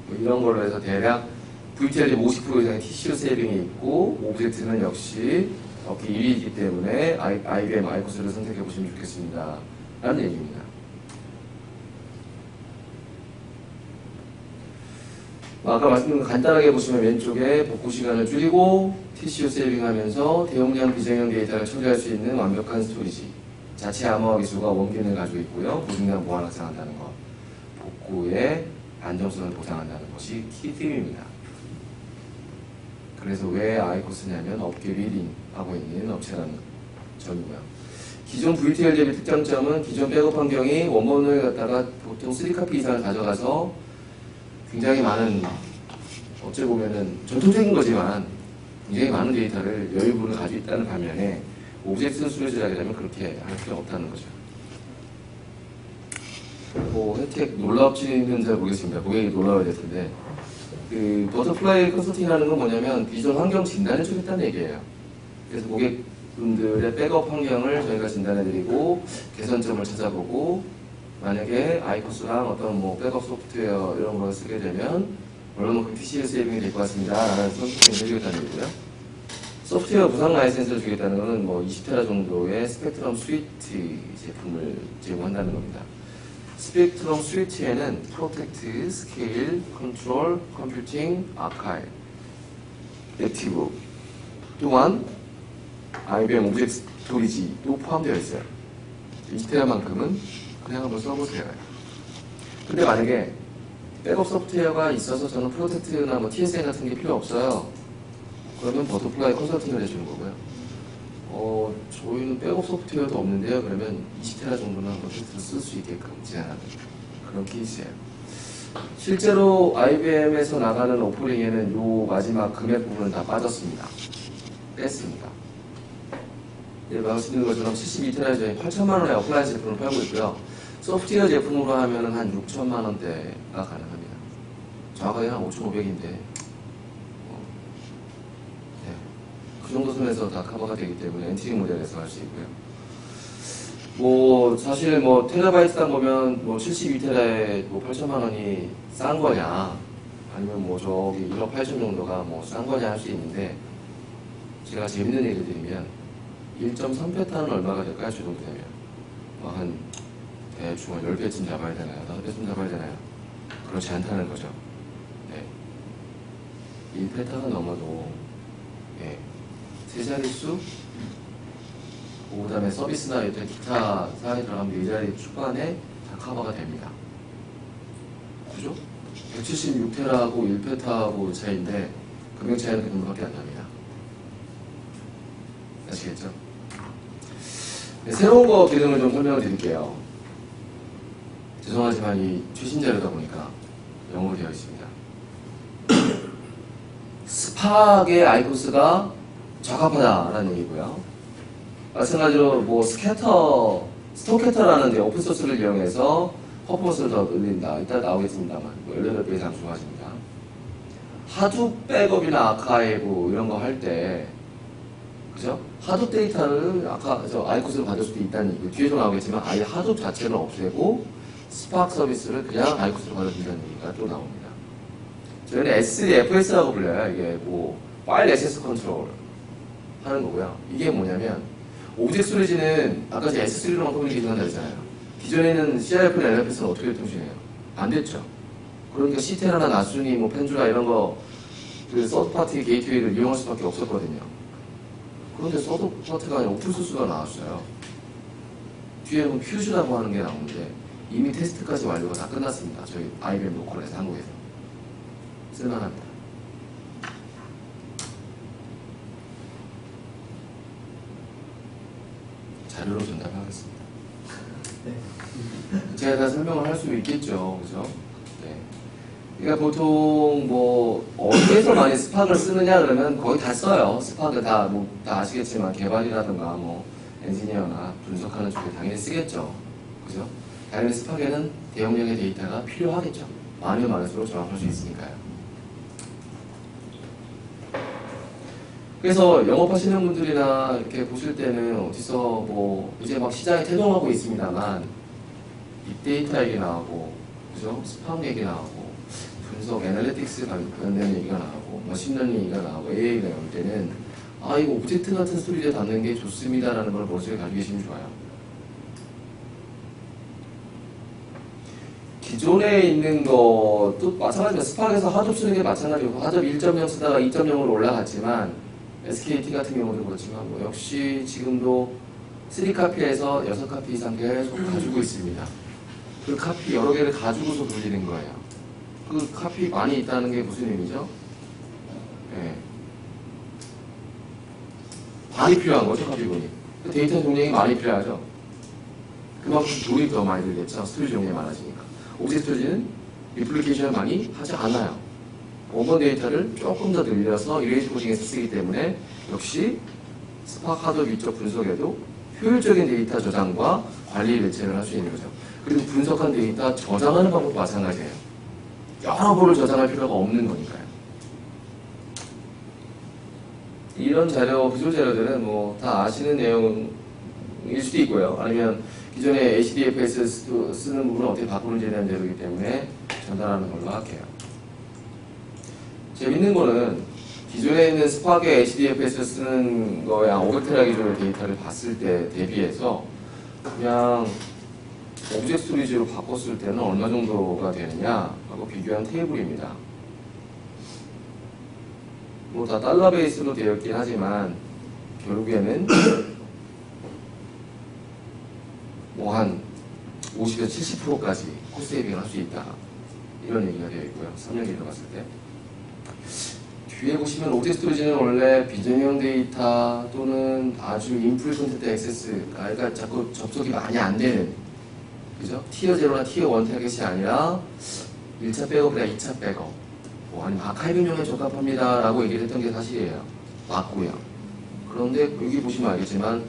뭐 이런 걸로 해서 대략 VTL이 50% 이상의 TCO 세이빙이 있고 오브젝트는 역시 업계 1위이기 때문에 IBM 아이코스를 선택해 보시면 좋겠습니다. 라는 얘기입니다. 아까 말씀드린 거 간단하게 보시면 왼쪽에 복구 시간을 줄이고 TCO 세이빙하면서 대용량 비정형 데이터를 처리할 수 있는 완벽한 스토리지. 자체 암호화 기술과 원균을 가지고 있고요. 보증량 보안 확산한다는 것. 복구의 안정성을 보장한다는 것이 키팀입니다. 그래서 왜 아이코스냐면 업계 리딩하고 있는 업체라는 점이고요. 기존 VTL 대비 특장점은 기존 백업 환경이 원본을 갖다가 보통 3카피 이상을 가져가서 굉장히 많은, 어찌 보면은 전통적인 거지만 굉장히 많은 데이터를 여유분을 가지고 있다는 반면에 오브젝트 스토리지를 하게 되면 그렇게 할 필요 없다는 거죠. 뭐 혜택 놀라울지는 잘 모르겠습니다. 고객이 놀라워야 될 텐데 그 버터플라이 컨설팅이라는 건 뭐냐면 기존 환경 진단을 해주겠다는 얘기예요. 그래서 고객분들의 백업 환경을 저희가 진단해드리고 개선점을 찾아보고 만약에 아이코스랑 어떤 뭐 백업 소프트웨어 이런 걸 쓰게 되면 얼마만큼 TCO 세이빙이 될 것 같습니다 라는 컨설팅을 해주겠다는 얘기고요. 소프트웨어 무상 라이센스를 주겠다는 것은 뭐 20테라 정도의 스펙트럼 스위트 제품을 제공한다는 겁니다. 스펙트럼 스위치에는 프로텍트, 스케일, 컨트롤, 컴퓨팅, 아카이브, 액티브 또한 IBM 오브젝트 스토리지도 포함되어 있어요. 2TB만큼은 그냥 한번 써보세요. 근데 만약에 백업 소프트웨어가 있어서 저는 프로텍트나 뭐 TSN 같은 게 필요 없어요. 그러면 버터플라이 컨설팅을 해주는 거고요. 저희는 백업 소프트웨어도 없는데요. 그러면 20테라 정도는 버터플라이를 쓸 수 있게끔 제한하는 그런 케이스예요. 실제로 IBM에서 나가는 오프닝에는 요 마지막 금액 부분은 다 빠졌습니다. 뺐습니다. 예, 말씀드린 것처럼 72테라에 저희 8천만 원의 어플라이언스 제품을 팔고 있고요. 소프트웨어 제품으로 하면은 한 6천만 원대가 가능합니다. 정확하게 한 5,500인데, 그 정도 선에서 다 커버가 되기 때문에 엔트리 모델에서 할 수 있고요. 뭐 사실 뭐 테라바이트당 보면 뭐 72테라에 뭐 8천만 원이 싼 거냐, 아니면 뭐 저기 1억 8천 정도가 뭐 싼 거냐 할 수 있는데, 제가 재밌는 얘기를 드리면 1.3페타는 얼마가 될까요? 저 정도 되면 한 대충 10배쯤 잡아야 되나요? 5배쯤 잡아야 되나요? 그렇지 않다는 거죠. 네. 1페타가 넘어도 예, 세 자릿수, 그 다음에 서비스나 이런 기타 사항이 들어가면 4자리 초반에 다 커버가 됩니다. 그죠? 176테라하고 1페타하고 차이인데 금액 차이는 그 정도밖에 안 납니다. 아시겠죠? 네, 새로운 거 기능을 좀 설명을 드릴게요. 죄송하지만 이 최신 자료다 보니까 영어로 되어 있습니다. 스팍의 아이코스가 적합하다라는 얘기고요. 마찬가지로 뭐 스토캐터라는 오픈소스를 이용해서 퍼포먼스를 더 늘린다. 이따 나오겠습니다만 18배 이상 좋아집니다. 하둡 백업이나 아카이브 이런 거 할 때, 그죠? 하둡 데이터를 아까 저 아이코스로 받을 수도 있다는 얘기, 뒤에도 나오겠지만 아예 하둡 자체를 없애고 스팍 서비스를 그냥 아이코스로 받아준다는 얘기가 또 나옵니다. 저희는 S3FS라고 불려요. 이게 뭐 파일 액세스 컨트롤 하는 거고요. 이게 뭐냐면 오브젝트 스토리지는 아까 제가 S3로만 커뮤니케이션 한다 했잖아요. 기존에는 CRF나 LFS는 어떻게 통신해요? 안 됐죠. 그러니까 시테라나 나순이, 뭐 펜주라 이런 거 그 서드파티 게이트웨이를 이용할 수밖에 없었거든요. 그런데 서드파티가 아니라 오픈소스가 나왔어요. 뒤에 보면 퓨즈라고 하는 게 나오는데 이미 테스트까지 완료가 다 끝났습니다. 저희 IBM 로컬에서 한국에서. 쓸만합니다. 자료로 전달하겠습니다. 네. 제가 다 설명을 할 수 있겠죠. 그죠? 네. 그러니까 보통 뭐 어디에서 많이 스팍을 쓰느냐 그러면 거의 다 써요. 스팍을 다 아시겠지만 개발이라든가 뭐 엔지니어나 분석하는 쪽에 당연히 쓰겠죠. 그죠? 당연히 스팍에는 대용량의 데이터가 필요하겠죠. 많으면 많을수록 정확할 수 있으니까요. 그래서 영업하시는 분들이나 이렇게 보실 때는 어디서 뭐 이제 막 시장이 태동하고 있습니다만 빅데이터 얘기 나오고, 그죠? 스팍 얘기 나오고, 분석, 애널리틱스 관련된 얘기가 나오고, 머신러닝 얘기가 나오고, AI가 나올 때는 이거 오브젝트 같은 스토리를 담는 게 좋습니다라는 걸 머릿속에 가지고 계시면 좋아요. 기존에 있는 것도 마찬가지로 스팍에서 하둡 쓰는 게 마찬가지고, 하둡 1.0 쓰다가 2.0으로 올라갔지만 SKT 같은 경우도 그렇지만 뭐 역시 지금도 3카피에서 6카피 이상 계속 가지고 있습니다. 그 카피 여러 개를 가지고서 돌리는 거예요. 그 카피 많이 있다는 게 무슨 의미죠? 네. 많이 필요한 거죠, 카피분이. 데이터 종량이 많이 필요하죠. 그만큼 돈이 더 많이 들겠죠. 스토리지 종량이 많아지니까. 오브젝트 스토리지는 리플리케이션을 많이 하지 않아요. 원본 데이터를 조금 더 늘려서 이레이즈 코딩에서 쓰기 때문에 역시 스팍 하드웨어 위쪽 분석에도 효율적인 데이터 저장과 관리 매체를 할 수 있는 거죠. 그리고 분석한 데이터 저장하는 방법도 마찬가지예요. 여러 번을 저장할 필요가 없는 거니까요. 이런 자료, 비주얼 자료들은 뭐 다 아시는 내용일 수도 있고요. 아니면 기존에 HDFS 쓰는 부분을 어떻게 바꾸는지에 대한 자료이기 때문에 전달하는 걸로 할게요. 재밌는 거는 기존에 있는 스팍의 HDFS 쓰는 거에 한 500테라 기준의 데이터를 봤을 때 대비해서 그냥 오브젝트 스토리지로 바꿨을 때는 얼마 정도가 되느냐 하고 비교한 테이블입니다. 뭐 다 달러 베이스로 되어 있긴 하지만 결국에는 뭐 한 50에서 70%까지 코스트 세이빙을 할 수 있다. 이런 얘기가 되어 있고요. 3년기로 봤을 때. 뒤에 보시면 오브젝트 스토리지는 원래 비전형 데이터 또는 아주 인프리퀀트 액세스, 그러니까 자꾸 접속이 많이 안 되는, 그죠? 티어 0나 티어 1 타겟이 아니라 1차 백업이나 2차 백업, 뭐 아니면 아카이브용에 적합합니다 라고 얘기를 했던 게 사실이에요. 맞고요. 그런데 여기 보시면 알겠지만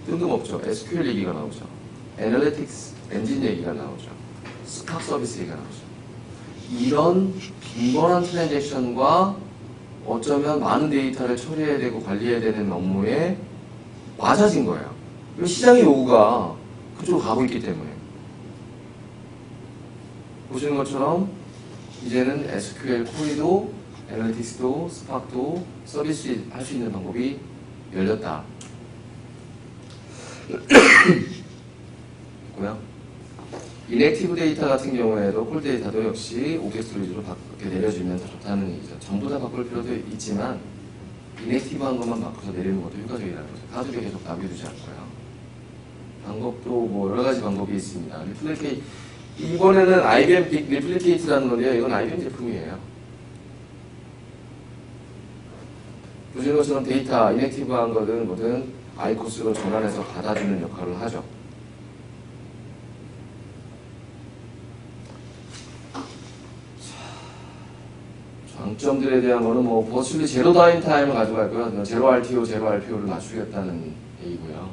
뜬금없죠. SQL 얘기가 나오죠. 애널리틱스 엔진 얘기가 나오죠. 스팍 서비스 얘기가 나오죠. 이런 빈번한 트랜잭션과 어쩌면 많은 데이터를 처리해야 되고 관리해야 되는 업무에 맞아진 거예요. 시장의 요구가 그쪽으로 가고 있기 때문에. 보시는 것처럼 이제는 SQL 쿼리도 애널리틱스도 스팍도 서비스 할 수 있는 방법이 열렸다. 고요. 인액티브 데이터 같은 경우에도 콜 데이터도 역시 오브젝트 스토리지로 이렇게 내려주면 더 좋다는 얘기죠. 전부 다 바꿀 필요도 있지만 인액티브한 것만 바꿔서 내리는 것도 효과적이라는 거죠. 가죽에 계속 남겨두지 않고요. 방법도 뭐 여러 가지 방법이 있습니다. 리플리케이트, 이번에는 IBM 빅 리플리케이트라는 건데요. 이건 IBM 제품이에요. 보시는 것처럼 데이터 인액티브한 거든 뭐든 아이코스로 전환해서 받아주는 역할을 하죠. 장점들에 대한 거는 뭐 버츄얼리 제로 다운 타임을 가져갈고요. 제로 RTO, 제로 RPO를 맞추겠다는 얘기고요.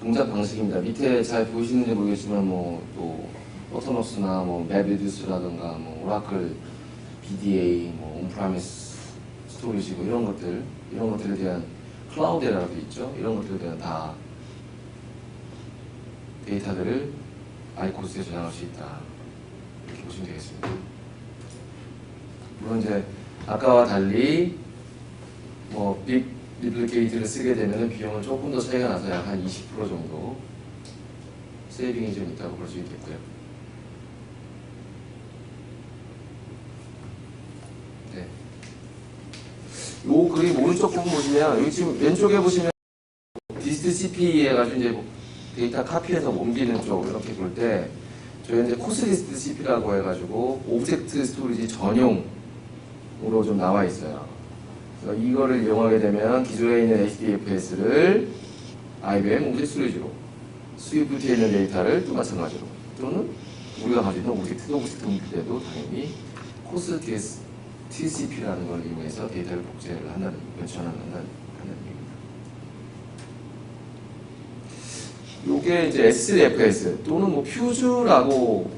동작 방식입니다. 밑에 잘 보이시는지 모르겠지만 또 오토너스나 맵리듀스라든가 오라클 BDA, 온프라미스 스토리지 이런 것들에 대한 클라우드 에라도 있죠. 이런 것들에 대한 다 데이터들을 아이코스에 저장할 수 있다. 이렇게 보시면 되겠습니다. 물론 이제 아까와 달리 빅 리플리케이트를 쓰게 되면 비용은 조금 더 차이가 나서 약 한 20% 정도 세이빙이 좀 있다고 볼 수 있겠고요. 네. 요 그림 오른쪽 부분 보시면 여기 지금 왼쪽에 보시면 디스트 CP 해가지고 이제 데이터 카피해서 옮기는 쪽 이렇게 볼 때 저희 이제 코스 디스트 CP라고 해가지고 오브젝트 스토리지 전용으로 좀 나와 있어요. 그래서 이거를 이용하게 되면 기존에 있는 HDFS를 IBM 오브젝트 스토리지로 스위프트에 있는 데이터를 또 마찬가지로 또는 우리가 가지고 있는 오브젝트 옮길 때도 당연히 코스 TCP라는 걸 이용해서 데이터를 복제를 한다는, 전환한다는 얘기입니다. 요게 이제 SFS 또는 퓨즈라고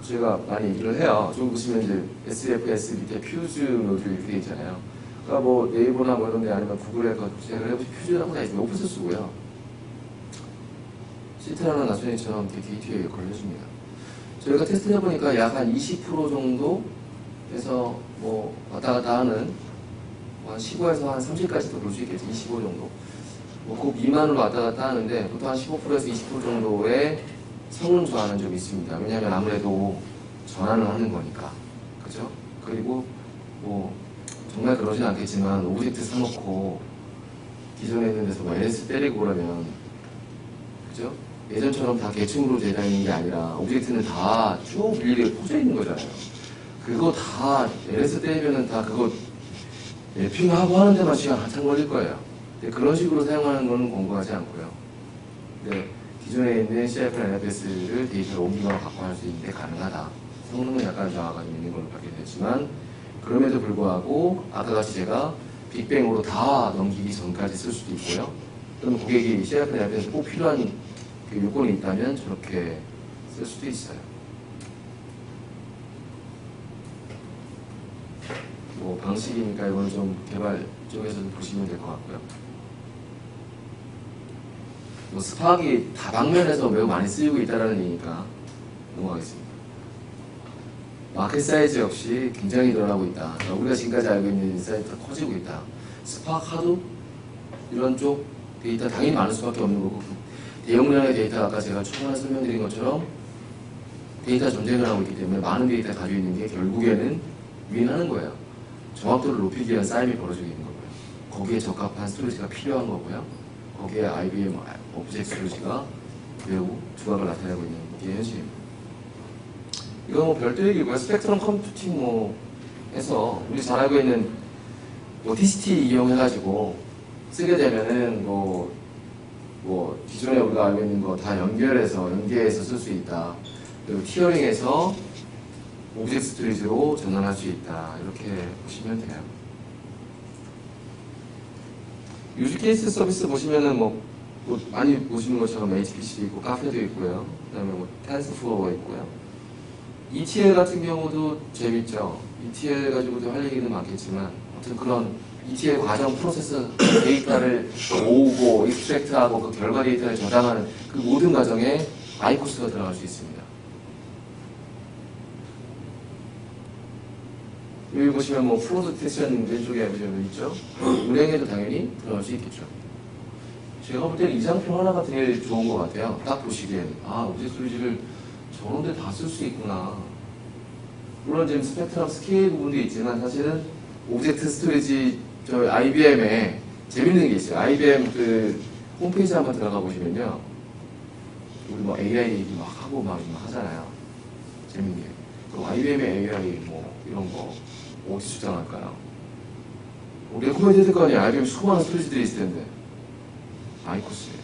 제가 많이 얘기를 해요. 저기 보시면 이제 SFS 밑에 퓨즈 노드 이렇게 되어 있잖아요. 그러니까 네이버나 이런 데 아니면 구글에 검색을 해보시면 퓨즈라고 다 있습니다. 오픈소스고요. 시트라는 나중에처럼 게이트웨이 역할을 해줍니다. 저희가 테스트 해보니까 약 한 20% 정도 해서 왔다 갔다 하는 한 15에서 한 30까지도 볼 수 있겠죠. 25 정도. 그 미만으로 왔다 갔다 하는데 보통 한 15%에서 20% 정도의 성능 저하는 좀 있습니다. 왜냐하면 아무래도 전환을 하는 거니까. 그죠? 그리고 정말 그러진 않겠지만 오브젝트 사놓고 기존에 있는 데서 LS 때리고 그러면 그죠? 예전처럼 다 계층으로 되어 있는 게 아니라 오브젝트는 다 쭉 일일이 퍼져 있는 거잖아요. 그거 다 LS 때리면은 다 그거 랩핑하고 하는 데만 시간 한참 걸릴 거예요. 근데 그런 식으로 사용하는 거는 권고하지 않고요. 근데 기존에 있는 CIF나 NFS를 데이터를 옮기거나 바꿔 할 수 있는데 가능하다. 성능은 약간 저하가 좀 있는 걸로 받게 됐지만 그럼에도 불구하고 아까 같이 제가 빅뱅으로 다 넘기기 전까지 쓸 수도 있고요. 또는 고객이 CIF나 NFS 꼭 필요한 그 요건이 있다면 저렇게 쓸 수도 있어요. 방식이니까 이거는 좀 개발 쪽에서 좀 보시면 될 것 같고요. 스파크이 다방면에서 매우 많이 쓰이고 있다는 얘기니까 넘어가겠습니다. 마켓 사이즈 역시 굉장히 늘어나고 있다. 우리가 지금까지 알고 있는 인사이트가 커지고 있다. 스파크 하도 이런 쪽 데이터 당연히 많을 수밖에 없는 거고 대용량의 데이터 아까 제가 초반에 설명드린 것처럼 데이터 전쟁을 하고 있기 때문에 많은 데이터 가지고 있는 게 결국에는 위인하는 거예요. 정확도를 높이기 위한 쌓임이 벌어지고 있는 거고요. 거기에 적합한 스토리지가 필요한 거고요. 거기에 IBM 오브젝트 스토리지가 매우 두각을 나타내고 있는 게 현실입니다. 이건 뭐 별도 얘기고요. 스펙트럼 컴퓨팅 뭐 해서 우리 잘 알고 있는 뭐 TCT 이용해가지고 쓰게 되면은 뭐 기존에 우리가 알고 있는 거 다 연계해서 쓸 수 있다. 그리고 티어링해서 오브젝트 스토리지로 전환할 수 있다. 이렇게 보시면 돼요. 유즈 케이스 서비스 보시면은 뭐 많이 보시는 것처럼 HPC 있고 카페도 있고요. 그다음에 뭐 텐스플로어가 있고요. ETL 같은 경우도 재밌죠. ETL 가지고도 할 얘기는 많겠지만 아무튼 그런 ETL 과정 프로세스 데이터를 모으고 익스트랙트하고 그 결과 데이터를 저장하는 그 모든 과정에 아이코스가 들어갈 수 있습니다. 여기 보시면 뭐 프로젝션 왼쪽에 보시면 있죠. 운행에도 당연히 들어갈 수 있겠죠. 제가 볼 때는 이 장표 하나가 제일 좋은 것 같아요. 딱 보시기엔 오브젝트 스토리지를 저런 데 다 쓸 수 있구나. 물론 지금 스펙트럼 스케일 부분도 있지만 사실은 오브젝트 스토리지 저희 IBM에 재밌는 게 있어요. IBM 그 홈페이지 한번 들어가 보시면요. 우리 뭐 AI 막 하고 막 하잖아요. 재밌는 게. 그럼 IBM의 AI 뭐 이런 거 어디 주장할까요? 우리가 코멘트 했을 거 아니에요. IBM 수많은 스토리지들이 있을 텐데. 아이코스예요.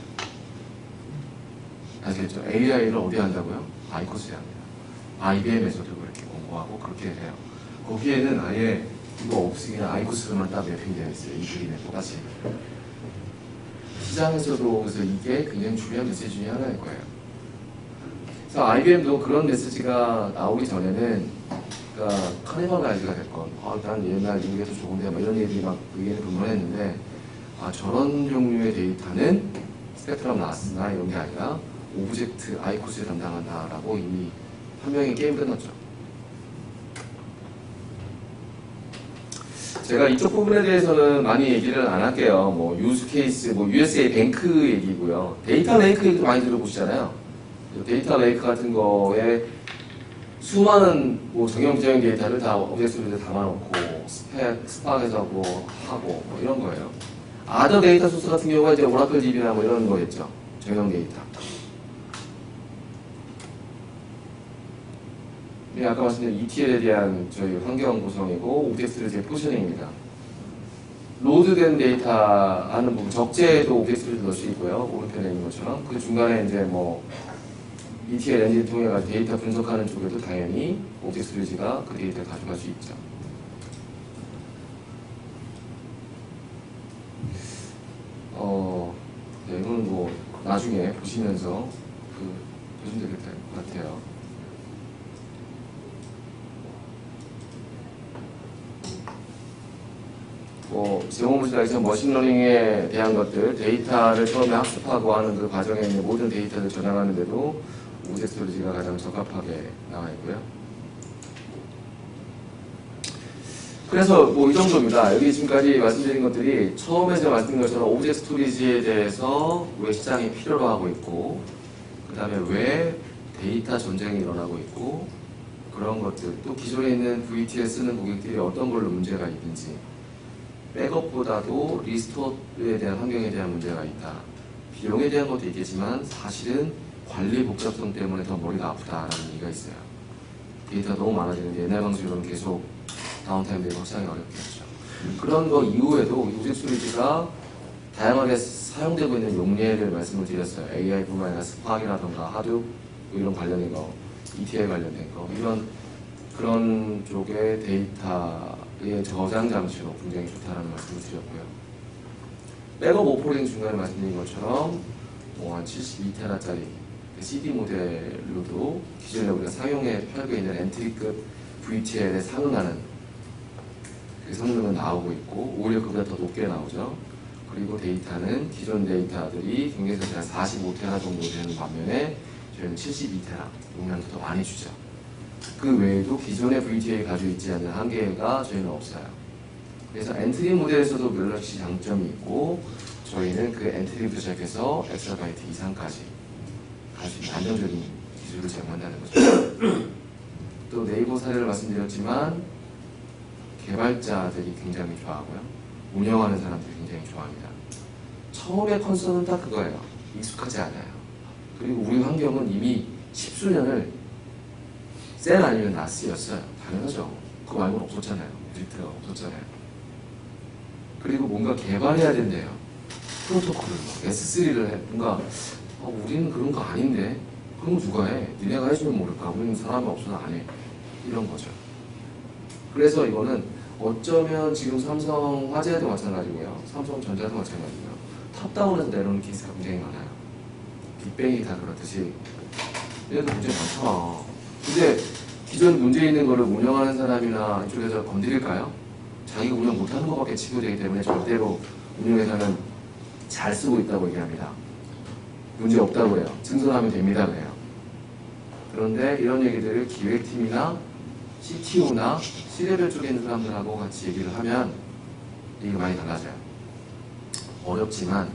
아시겠죠? AI를 어디 한다고요? 아이코스에 합니다. IBM에서도 그렇게 공부하고 그렇게 해요. 거기에는 아예 이거 없이 그냥 아이코스로만 딱 매핑되어 있어요. 이 그림에 똑같이. 시장에서도 그래서 이게 굉장히 중요한 메시지 중에 하나일 거예요. 그래서 IBM도 그런 메시지가 나오기 전에는 그러니까 카니발 라이즈가 됐건 난 옛날 이게 더 좋은데 막 이런 얘기들이 막 의견을 분분했는데 저런 종류의 데이터는 스펙트럼 나스나 이런 게 아니라 오브젝트 아이코스에 담당한다라고 이미 판명의 게임 끝났죠. 제가 이쪽 부분에 대해서는 많이 얘기를 안 할게요. 뭐 유즈 케이스, 뭐 USA 뱅크 얘기고요. 데이터 레이크 얘기도 많이 들어보시잖아요. 데이터 레이크 같은 거에 수많은 뭐 정형적인 데이터를 다 오브젝트로 담아놓고 스팍에서 뭐 하고 뭐 이런 거예요. 아더 데이터 소스 같은 경우가 이제 오라클 DB나 뭐 이런 거겠죠. 정형 데이터. 네, 아까 말씀드린 ETL에 대한 저희 환경 구성이고 오브젝트를 제 포셔닝입니다. 로드된 데이터 하는 부분, 적재에도 오브젝트를 넣을 수 있고요. 오른편에 있는 것처럼. 그 중간에 이제 뭐 ETL 엔진 통해 데이터 분석하는 쪽에도 당연히 오브젝트 스토리지가 그 데이터를 가져갈 수 있죠. 네, 이건 뭐 나중에 보시면서 보시면 될 것 같아요. 제공 보시다시피 머신러닝에 대한 것들, 데이터를 처음에 학습하고 하는 그 과정에 있는 모든 데이터를 저장하는데도 오브젝트 스토리지가 가장 적합하게 나와 있고요. 그래서 뭐 이 정도입니다. 여기 지금까지 말씀드린 것들이 처음에 제가 말씀드린 것처럼 오브젝트 스토리지에 대해서 왜 시장이 필요로 하고 있고, 그 다음에 왜 데이터 전쟁이 일어나고 있고, 그런 것들, 또 기존에 있는 VT에 쓰는 고객들이 어떤 걸로 문제가 있는지, 백업보다도 리스토어에 대한 환경에 대한 문제가 있다. 비용에 대한 것도 있겠지만 사실은 관리 복잡성 때문에 더 머리가 아프다라는 얘기가 있어요. 데이터가 너무 많아지는데 옛날 방식으로는 계속 다운타임들이 확장이 어렵겠죠. 그런 거 이후에도 오브젝트 스토리지가 다양하게 사용되고 있는 용례를 말씀을 드렸어요. AI뿐만 아니라 스팍이라던가 하둡 이런 관련된 거, ETL 관련된 거 이런 그런 쪽의 데이터의 저장 장치로 굉장히 좋다는 말씀을 드렸고요. 백업 오퍼링 중간에 말씀드린 것처럼 한 72테라짜리 CD 모델로도 기존에 우리가 상용에 팔고 있는 엔트리급 VTL에 상응하는 그 성능은 나오고 있고 오히려 그보다 더 높게 나오죠. 그리고 데이터는 기존 데이터들이 경쟁사들 한 45테라 정도 되는 반면에 저희는 72테라 용량도 더 많이 주죠. 그 외에도 기존의 VTA에 가지고 있지 않는 한계가 저희는 없어요. 그래서 엔트리 모델에서도 몇 가지 장점이 있고 저희는 그 엔트리부터 시작해서 엑사바이트 이상까지 갈 수 있는 안정적인 기술을 제공한다는 거죠. 또 네이버 사례를 말씀드렸지만 개발자들이 굉장히 좋아하고요. 운영하는 사람들이 굉장히 좋아합니다. 처음에 컨설은 딱 그거예요. 익숙하지 않아요. 그리고 우리 환경은 이미 십수년을 셀 아니면 나스였어요. 당연하죠. 그거 말고는 없었잖아요. 뮤직트가 없었잖아요. 그리고 뭔가 개발해야 된대요. 프로토콜을 S3를 해. 뭔가 우리는 그런 거 아닌데 그런 거 누가 해? 니네가 해주면 모를까? 우리는 사람이 없어서 안 해. 이런 거죠. 그래서 이거는 어쩌면 지금 삼성 화재도 마찬가지고요. 삼성전자도 마찬가지고요. 탑다운에서 내려오는 케이스가 굉장히 많아요. 빅뱅이 다 그렇듯이. 얘도 문제 많잖아. 근데 기존 문제 있는 거를 운영하는 사람이나 이쪽에서 건드릴까요? 자기가 운영 못하는 것밖에 치부되기 때문에 절대로 운영회사는 잘 쓰고 있다고 얘기합니다. 문제 없다고 해요. 증선하면 됩니다 그래요. 그런데 이런 얘기들을 기획팀이나 CTO나 C레벨 쪽에 있는 사람들하고 같이 얘기를 하면 이게 많이 달라져요. 어렵지만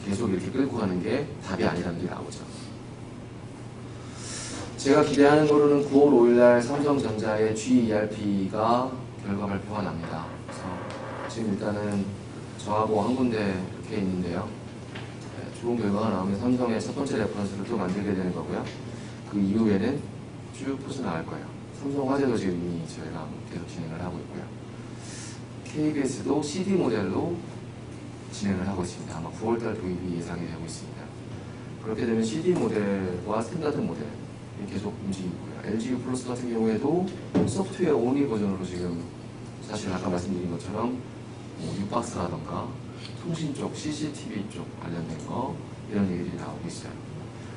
계속 이렇게 끌고 가는 게 답이 아니라는 게 나오죠. 제가 기대하는 거로는 9월 5일날 삼성전자의 GERP가 결과 발표가 납니다. 그래서 지금 일단은 저하고 한 군데 이렇게 있는데요. 좋은 결과가 나오면 삼성의 첫 번째 레퍼런스를 또 만들게 되는 거고요. 그 이후에는 쭉 퍼져나갈 거예요. 삼성 화재도 지금 이미 저희가 계속 진행을 하고 있고요. KBS도 CD 모델로 진행을 하고 있습니다. 아마 9월달 도입이 예상이 되고 있습니다. 그렇게 되면 CD 모델과 스탠다드 모델이 계속 움직이고요. LG 플러스 같은 경우에도 소프트웨어 온리 버전으로 지금 사실 아까 말씀드린 것처럼 유박스라던가 통신 쪽, CCTV 쪽 관련된 거 이런 얘기들이 나오고 있어요.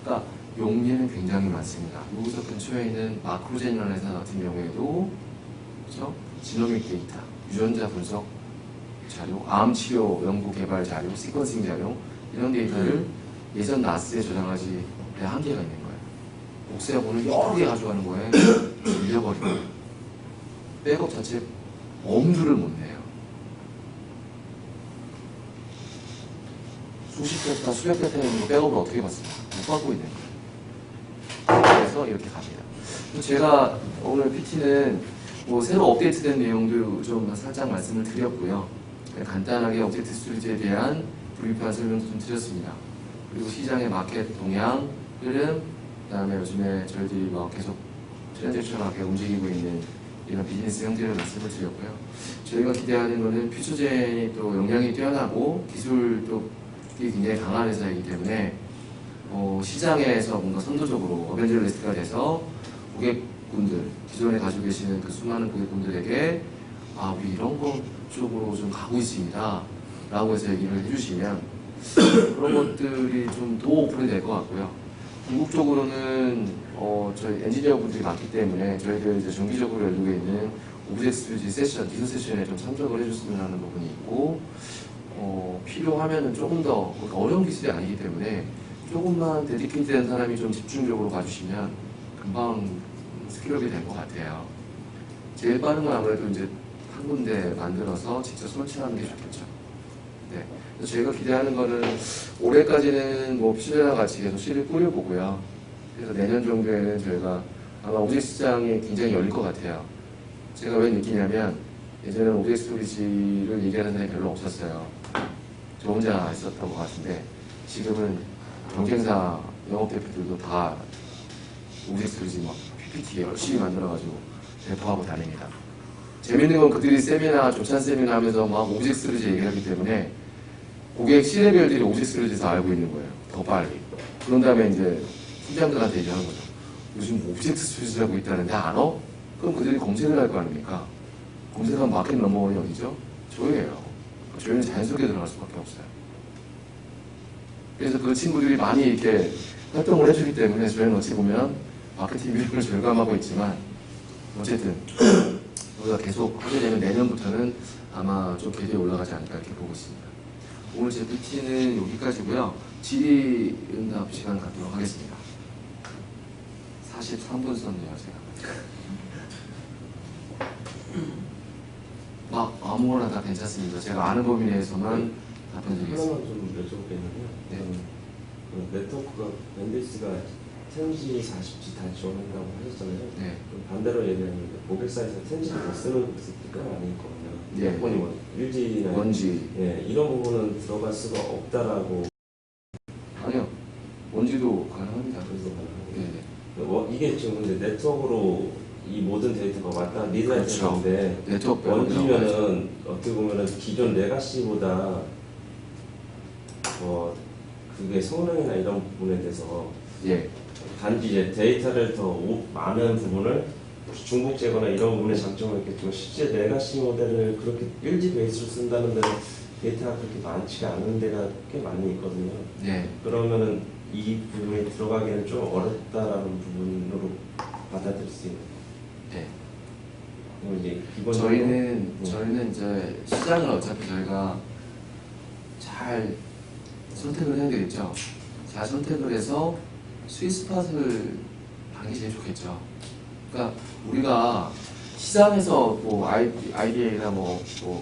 그러니까 용례는 굉장히 많습니다. 여기서 근처에 있는 마크로제너럴 회사 같은 경우에도 그렇죠? 지노믹 데이터, 유전자 분석 자료, 암 치료 연구 개발 자료, 시퀀싱 자료 이런 데이터를 예전 나스에 저장하지 한계가 있는 거예요. 복사본을 여러 개 가져가는 거에 밀려버리고 백업 자체 엄두를 못 내요. 수십 개타, 수백 개타 있는 백업을 어떻게 받습니까? 못 받고 있는 거예요. 그래서 이렇게 갑니다. 제가 오늘 PT는 뭐 새로 업데이트된 내용도 좀 살짝 말씀을 드렸고요. 간단하게 오브젝트 스토리지에 대한 브리프한 설명도 좀 드렸습니다. 그리고 시장의 마켓 동향, 흐름, 그 다음에 요즘에 저희들이 뭐 계속 트렌드처럼하게 움직이고 있는 이런 비즈니스 형태를 말씀을 드렸고요. 저희가 기대하는 것은 퓨처젠이 또 역량이 뛰어나고 기술도 굉장히 강한 회사이기 때문에 시장에서 뭔가 선도적으로 어벤져리스트가 돼서 고객분들, 기존에 가지고 계시는 그 수많은 고객분들에게 우리 이런 거 쪽으로 좀 가고 있습니다 라고 해서 얘기를 해주시면 그런 것들이 좀 더 오픈이 될 것 같고요. 궁극적으로는 저희 엔지니어 분들이 많기 때문에 저희들 이제 정기적으로 열리고 있는 오브젝트 스튜디오 세션, 디저 세션에 좀 참석을 해줬으면 하는 부분이 있고 필요하면은 조금 더 어려운 기술이 아니기 때문에 조금만 데디케이트된 사람이 좀 집중적으로 봐주시면 금방 스킬업이 될 것 같아요. 제일 빠른 건 아무래도 이제 한 군데 만들어서 직접 설치하는 게 좋겠죠. 네. 그래서 저희가 기대하는 거는 올해까지는 뭐 퓨처제랑 같이 계속 씨를 뿌려보고요. 그래서 내년 정도에는 저희가 아마 오브젝트 시장이 굉장히 열릴 것 같아요. 제가 왜 느끼냐면 예전에는 오브젝트 스토리지를 얘기하는 사람이 별로 없었어요. 저 혼자 있었던 것 같은데 지금은 경쟁사 영업대표들도 다 오브젝트 스토리지 막 PPT 열심히 만들어가지고 배포하고 다닙니다. 재밌는 건 그들이 세미나, 조찬 세미나 하면서 막 오브젝트 스토리지 얘기하기 때문에 고객 C레벨들이 오브젝트 스토리지에서 알고 있는 거예요. 더 빨리. 그런 다음에 이제 팀장들한테 얘기하는 거죠. 요즘 오브젝트 스토리지라고 있다는데 알아? 그럼 그들이 검색을 할 거 아닙니까? 검색한 마켓 넘버원이 어디죠? 저희예요. 저희는 자연스럽게 들어갈 수밖에 없어요. 그래서 그 친구들이 많이 이렇게 활동을 해주기 때문에 저희는 어찌 보면 마케팅 비용을 절감하고 있지만 어쨌든 우리가 계속 하게 되면 내년부터는 아마 좀 궤도에 올라가지 않을까 이렇게 보고 있습니다. 오늘 제 PT는 여기까지고요. 질의응답 시간 갖도록 하겠습니다. 43분 썼네요 제가. 막 아무거나 다 괜찮습니다. 제가 아는 범위 내에서만 답변 드리겠습니다. 하나만 좀 여쭤볼 게 있는데요. 네. 그 네트워크가 MBC가 텐지 40G 다 지원한다고 하셨잖아요. 네. 그럼 반대로 얘기하면 고객사에서 텐지를 못 쓰는 곳이 꽤 많이 있거든요. 예. 여건이 뭐 1G나 원지. 예, 이런 부분은 들어갈 수가 없다라고 아니요. 원지도 가능합니다. 그래서 가능하고 네. 이게 지금 근데 네트워크로 이 모든 데이터가 왔다 리드할 그렇죠. 텐데 네트워크 원지면은 어떻게 보면은 기존 레가시보다 그게 성능이나 이런 부분에 대해서 예. 단지 이제 데이터를 더 많은 부분을 중복제거나 이런 부분에 장점은 있겠지만 실제 레가시 모델을 그렇게 1G 베이스로 쓴다는 데는 데이터가 그렇게 많지가 않은 데가 꽤 많이 있거든요. 네. 그러면은 이 부분에 들어가기는 좀 어렵다라는 부분으로 받아들일 수 있는. 네. 그리고 이제 기본적으로 저희는 이제 시장을 어차피 저희가 잘 선택을 해야 되겠죠. 잘 선택을 해서 스윗스팟을 하는 게 제일 좋겠죠. 그러니까 우리가 시장에서 뭐 IDA나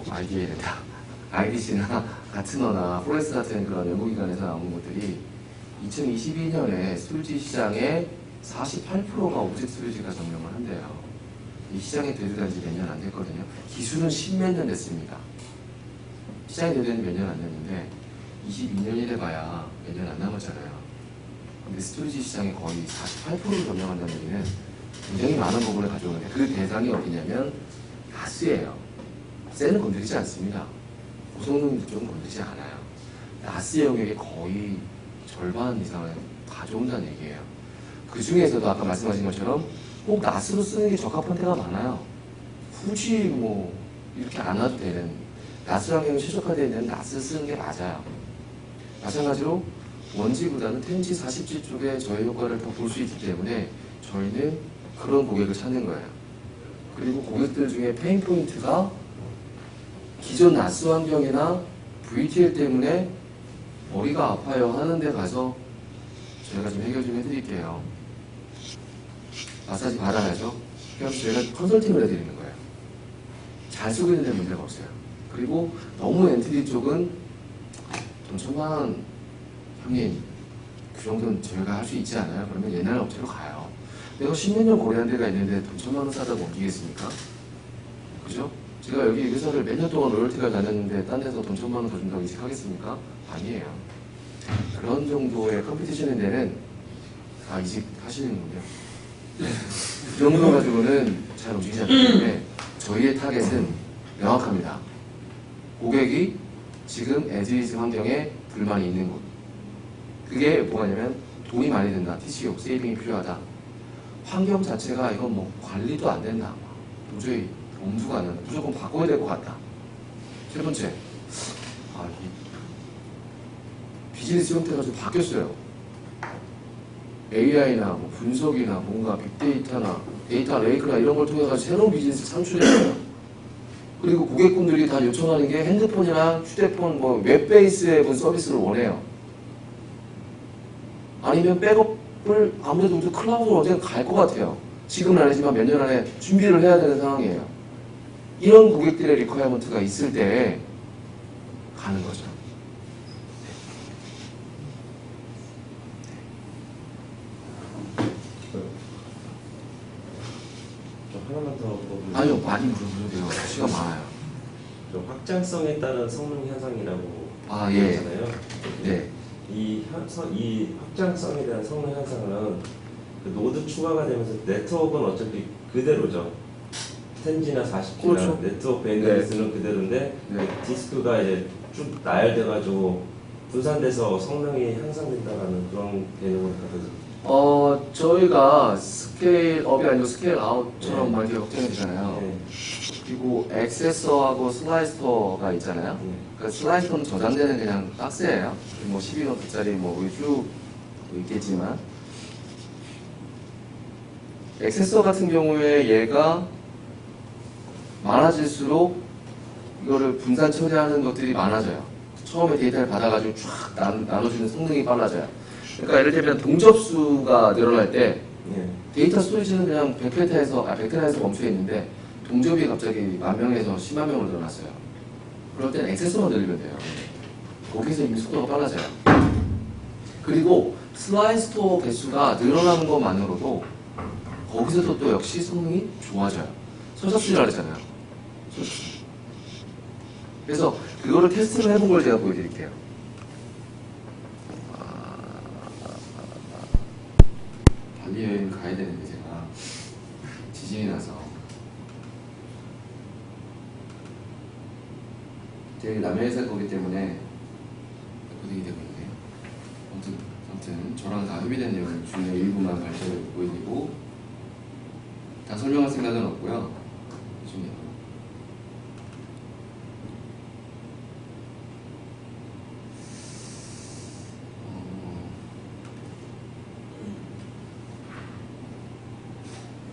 IDA나 IDC나 가트너나 포레스트 같은 그런 연구기관에서 나온 것들이 2022년에 스토리지 시장의 48%가 오브젝트 스토리지가 점령을 한대요. 이 시장에 대두된 지 몇 년 안 됐거든요. 기술은 10몇 년 됐습니다. 시장에 대두된 지 몇 년 안 됐는데 22년이 돼봐야 몇 년 안 남았잖아요. 근데 스토리지 시장이 거의 48%를 점령한다는 얘기는 굉장히 많은 부분을 가져오는데 그 대상이 어디냐면 나스예요. 셀은 건드리지 않습니다. 고성능 쪽은 건드리지 않아요. 나스의 영역이 거의 절반 이상을 가져온다는 얘기예요. 그 중에서도 아까 말씀하신 것처럼 꼭 나스로 쓰는 게 적합한 때가 많아요. 굳이 뭐 이렇게 안 와도 되는 나스 환경이 최적화되어 있는 나스 쓰는 게 맞아요. 마찬가지로 원지보다는 텐지 40G 쪽에 저희 효과를 더 볼 수 있기 때문에 저희는 그런 고객을 찾는 거예요. 그리고 고객들 중에 페인 포인트가 기존 나스 환경이나 VTL 때문에 머리가 아파요 하는 데 가서 저희가 좀 해결 좀 해드릴게요. 마사지 받아야죠. 그럼 저희가 컨설팅을 해드리는 거예요. 잘 쓰고 있는 데 문제가 없어요. 그리고 너무 엔티티 쪽은 돈 1,000만 형님 그 정도는 저희가 할 수 있지 않아요? 그러면 옛날 업체로 가요. 내가 10몇 년 거래한 데가 있는데 돈 1,000만 원 사다 넘기겠습니까? 그죠? 제가 여기 회사를 몇 년 동안 로열티가 다녔는데 딴 데서 돈 1,000만 원 더 준다고 이직하겠습니까? 아니에요. 그런 정도의 컴피티션인 데는 다 이직하시는군요. 그 정도 가지고는 잘 움직이지 않기 때문에 저희의 타겟은 명확합니다. 고객이 지금 에즈이즈 환경에 불만이 있는 곳. 그게 뭐냐면 돈이 많이 든다. TCO, 세이빙이 필요하다. 환경 자체가 이건 뭐 관리도 안 된다. 도저히 엄두가 안 난다. 무조건 바꿔야 될 것 같다. 세 번째, 이 비즈니스 형태가 좀 바뀌었어요. AI나 뭐 분석이나 뭔가 빅데이터나 데이터 레이크나 이런 걸 통해 가지고 새로운 비즈니스 창출했어요. 그리고 고객분들이 다 요청하는 게 핸드폰이나 휴대폰 뭐 웹 베이스의 무슨 서비스를 원해요. 아니면 백업을 아무래도 클라우드로 언젠가 갈 것 같아요. 지금은 아니지만 몇 년 안에 준비를 해야 되는 상황이에요. 이런 고객들의 리퀘어먼트가 있을 때 가는 거죠. 좀 하나만 더 물어보면 아니요, 많이 물어보셔도 돼요. 시간 많아요. 좀 확장성에 따른 성능 현상이라고 아, 예. 하잖아요. 네. 이 확장성에 대한 성능 현상은 그 노드 추가가 되면서 네트워크는 어차피 그대로죠. 10G나 40G나 그렇죠. 네트워크 밴드위스는 그대로인데 네. 디스크가 이제 쭉 나열돼가지고 분산돼서 성능이 향상된다라는 그런 개념을 가지고 저희가 스케일업이 아니고 스케일아웃처럼 네. 막 이렇게 확장이 되잖아요. 네. 그리고 액세서하고 슬라이스터가 있잖아요. 네. 그 슬라이스터는 저장되는 그냥 박스예요. 뭐 12노트짜리 뭐 쭉 있겠지만 액세서 같은 경우에 얘가 많아질수록 이거를 분산 처리하는 것들이 많아져요. 처음에 데이터를 받아가지고 쫙 나눠주는 성능이 빨라져요. 그러니까 예를 들면 동접수가 늘어날 때 네. 데이터 스토리지는 그냥 100테라에서 멈춰 있는데 동접이 갑자기 10,000명에서 10만 명으로 늘어났어요. 그럴 땐 액세서만 늘리면 돼요. 거기서 이미 속도가 빨라져요. 그리고 슬라이드 스토어 개수가 늘어나는 것만으로도 거기서도 또 역시 성능이 좋아져요. 선착순이라고 했잖아요. 선착순. 그래서 그거를 테스트를 해본 걸 제가 보여드릴게요. 발리 여행 가야 되는데 제가 지진이 나서 제가 남해에서 살 거기 때문에 고생이 되고 있네요. 아무튼 저랑 다 협의된 내용 중에 일부만 발표를 보여드리고 다 설명할 생각은 없고요. 나중에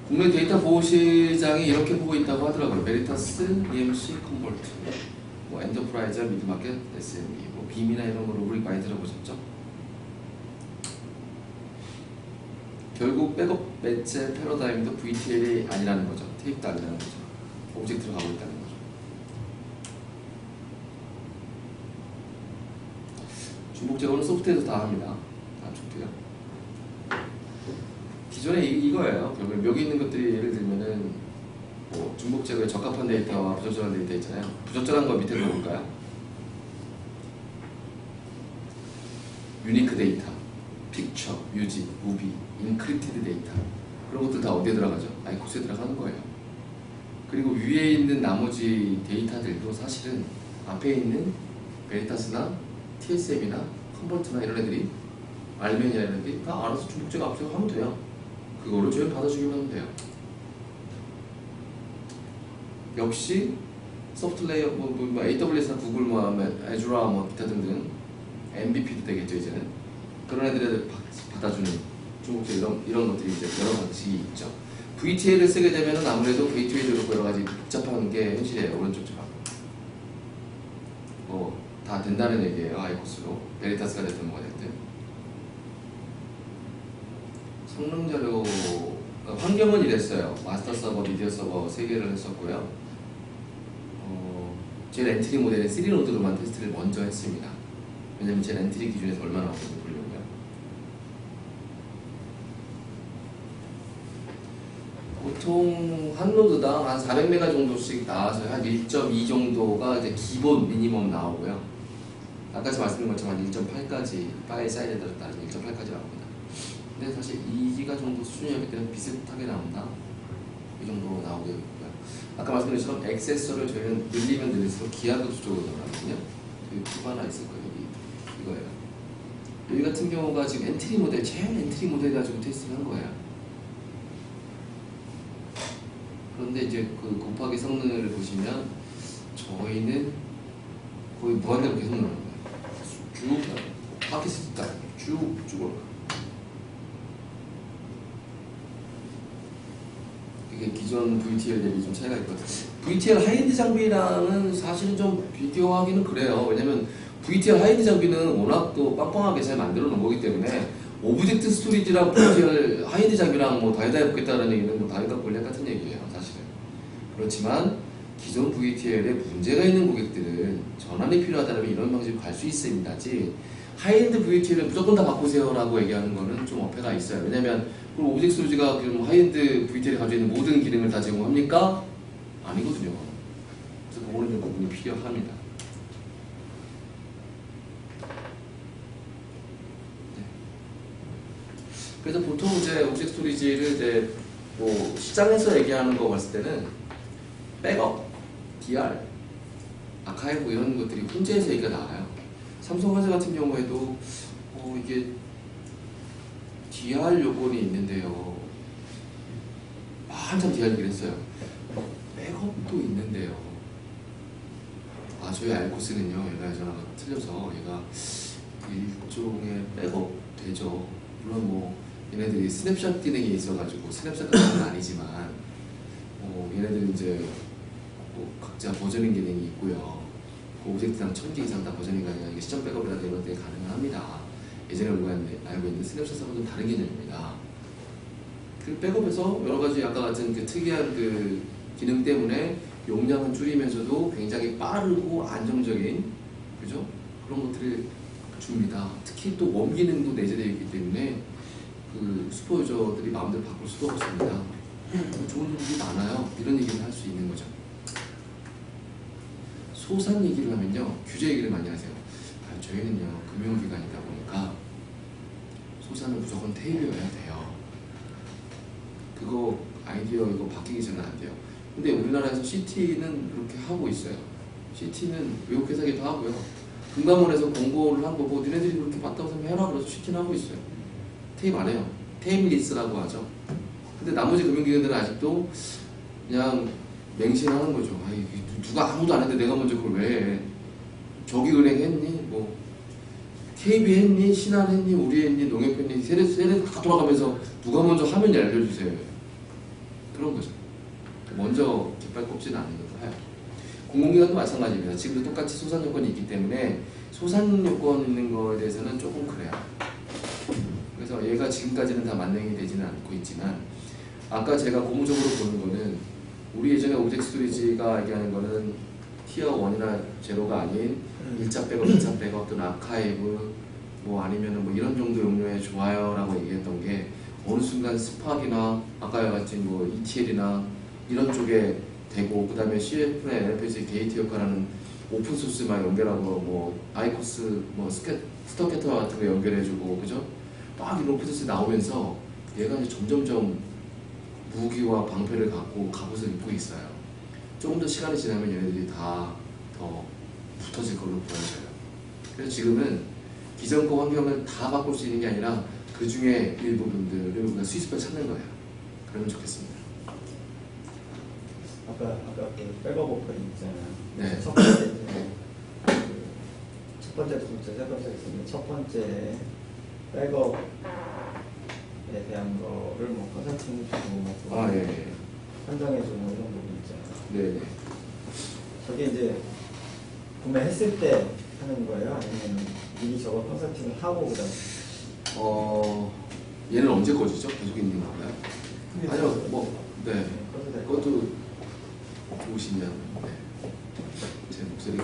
국내 데이터 보호 시장이 이렇게 보고 있다고 하더라고요. 메리타스, EMC, 컨볼트, 뭐 엔터프라이즈, 미드마켓, SMB, 뭐 빔이나 이런 거로 우리 많이 들어보셨죠? 결국 백업 매체 패러다임도 VTL이 아니라는 거죠. 테이프도 아니라는 거죠. 오브젝트로 가고 있다는 거죠. 중복 제거는 소프트에서 다 합니다. 다 좋고요. 기존에 이거예요. 결국 여기 있는 것들이 예를 들면은 뭐 중복 제거에 적합한 데이터와 부적절한 데이터 있잖아요. 부적절한 거 밑에 볼까요? 유니크 데이터, 픽처, 뮤직, 무비, 인크립티드 데이터 그런 것들 다 어디에 들어가죠? 아이코스에 들어가는 거예요. 그리고 위에 있는 나머지 데이터들도 사실은 앞에 있는 베리타스나 TSM이나 컨버트나 이런 애들이 알면이나 이런 애들이 다 알아서 중복 제거 압축 하면 돼요. 그거를 저희 받아주기만 하면 돼요. 역시 소프트 레이어 뭐 AWS나 구글 뭐 애주라 뭐 기타 등등 MVP도 되겠죠 이제는 그런 애들을 받아주는 중국제 이런 것들이 이제 여러 방식이 있죠. VTL을 쓰게 되면은 아무래도 게이트웨이도 그렇고 여러 가지 복잡한 게 현실이에요. 오른쪽 쪽 다 된다는 얘기예요. 아이코스로 베리타스가 됐든 뭐가 됐든 성능 자료 환경은 이랬어요. 마스터 서버, 미디어 서버 3개를 했었고요. 제 엔트리 모델은 3노드로만 테스트를 먼저 했습니다. 왜냐면 제 엔트리 기준에서 얼마나 나오는지 보려고요. 보통 한 노드당 한 400메가 정도씩 나와서 한 1.2 정도가 이제 기본 미니멈 나오고요. 아까 말씀드린 것처럼 1.8까지 파일 사이즈에 따라 1.8까지 나옵니다. 근데 사실 2기가 정도 수준이었기 때문에 비슷하게 나온다. 이 정도 나오게 되고요. 아까 말씀드린 것처럼 액세서를 저희는 늘리면 늘릴수록 기하급수 쪽으로 들어가거든요. 여기 팁 하나 있을 거예요. 여기 이거예요. 여기 같은 경우가 지금 엔트리 모델, 제일 엔트리 모델 가지고 테스트를 한 거예요. 그런데 이제 그 곱하기 성능을 보시면 저희는 거의 무한대로 계속 나오는 거예요. 쭉 팟캐스트 쭉 올라. 이게 기존 VTL 대비 좀 차이가 있거든요. VTL 하이엔드 장비랑은 사실은 좀 비교하기는 그래요. 왜냐면 VTL 하이엔드 장비는 워낙 또 빵빵하게 잘 만들어 놓은 거기 때문에 오브젝트 스토리지랑 VTL 하이엔드 장비랑 뭐 다이다 해보겠다는 얘기는 뭐 다이다 골략 같은 얘기예요. 사실은. 그렇지만 기존 VTL에 문제가 있는 고객들은 전환이 필요하다면 이런 방식으로 갈 수 있습니다지 하이엔드 VTL을 무조건 다 바꾸세요 라고 얘기하는 거는 좀 어폐가 있어요. 왜냐면 그럼 오브젝트 스토리지가 하이엔드 VTL이 가지고 있는 모든 기능을 다 제공합니까? 아니거든요. 그래서 그거는 좀 부분이 필요합니다. 네. 그래서 보통 이제 오브젝트 스토리지를 이제 뭐 시장에서 얘기하는 거 봤을 때는 백업, DR, 아카이브 이런 것들이 혼재해서 얘기가 나와요. 삼성화재 같은 경우에도 이게 DR 요건이 있는데요. 한참 DR 얘기를 했어요. 백업도 있는데요. 저희 알코스는요, 얘가 전화가 틀려서 얘가 일종의 백업 되죠. 물론 뭐 얘네들이 스냅샷 기능이 있어가지고 스냅샷 같은 건 아니지만 얘네들은 이제 각자 버저닝 기능이 있고요. 그 오브젝트당 1000개 이상 다 버저닝이 가능한 게 시점 백업이라든지 이런 데 가능합니다. 예전에 우리가 알고 있는 스냅샷하고는 좀 다른 개념입니다. 그 백업에서 여러 가지 아까 같은 그 특이한 그 기능 때문에 용량은 줄이면서도 굉장히 빠르고 안정적인 그죠? 그런 것들을 줍니다. 특히 또 웜 기능도 내재되어 있기 때문에 그 슈퍼유저들이 마음대로 바꿀 수도 없습니다. 좋은 점들이 많아요. 이런 얘기를 할 수 있는 거죠. 소산 얘기를 하면요, 규제 얘기를 많이 하세요. 저희는요, 금융기관이다 보니까 소산은 무조건 테일이어야 돼요. 그거 아이디어 이거 바뀌기 전에 안 돼요. 근데 우리나라에서 CT는 그렇게 하고 있어요. CT는 외국 회사기도 하고요. 금감원에서 공고를 한 거고 니네들이 그렇게 맞다고 생각해라 그래서 CT는 하고 있어요. 테이프 안 해요. 테임리스라고 하죠. 근데 나머지 금융기관들은 아직도 그냥 맹신하는 거죠. 아이, 누가 아무도 안 했는데 내가 먼저 그걸 왜 해? 저기 은행 했니? 뭐 KB 했니? 신한 했니? 우리 했니? 농협 했니? 세례 다 돌아가면서 누가 먼저 하면 알려주세요. 그런 거죠. 먼저 깃발 꼽지는 않는 거예요. 공공기관도 마찬가지입니다. 지금도 똑같이 소산 요건이 있기 때문에 소산 요건 있는 거에 대해서는 조금 그래요. 그래서 얘가 지금까지는 다 만능이 되지는 않고 있지만 아까 제가 고무적으로 보는 거는 우리 예전에 오브젝트 스토리지가 얘기하는 거는 티어 1이나 제로가 아닌 1차 백업, 2차 백업 또는 아카이브 뭐 아니면은 뭐 이런 정도 용료에 좋아요라고 얘기했던 게 어느 순간 스팍이나 아까 같이 뭐 ETL이나 이런 쪽에 되고 그 다음에 CF나 NFS의 게이트 역할하는 오픈소스 막 연결하고 뭐 아이코스 뭐 스토캐터 같은 거 연결해주고 그죠? 막 이런 오픈소스 나오면서 얘가 이제 점점점 무기와 방패를 갖고 갑옷을 입고 있어요. 조금 더 시간이 지나면 얘네들이 다 더 붙어질 걸로 보여져요. 그래서 지금은 기존 거 환경을 다 바꿀 수 있는 게 아니라 그 중에 일부분들을 우리가 스위스per 찾는 거예요. 그러면 좋겠습니다. 아까 그 백업 오퍼링 있잖아요. 네. 첫 번째 첫 번째, 두 번째, 세 번째 있으면 첫 번째 백업에 대한 거를 뭐 컨설팅 주고 뭐 예. 선정해주는 이런 부분 있잖아요. 네네. 저게 이제 구매했을 때 하는 거예요? 아니면 미리 저거 컨설팅을 하고 그다음? 얘는 언제 꺼지죠? 계속 있는 건가요? 아니요, 뭐, 네. 꺼도 될 그것도 좋으시면, 네. 제 목소리가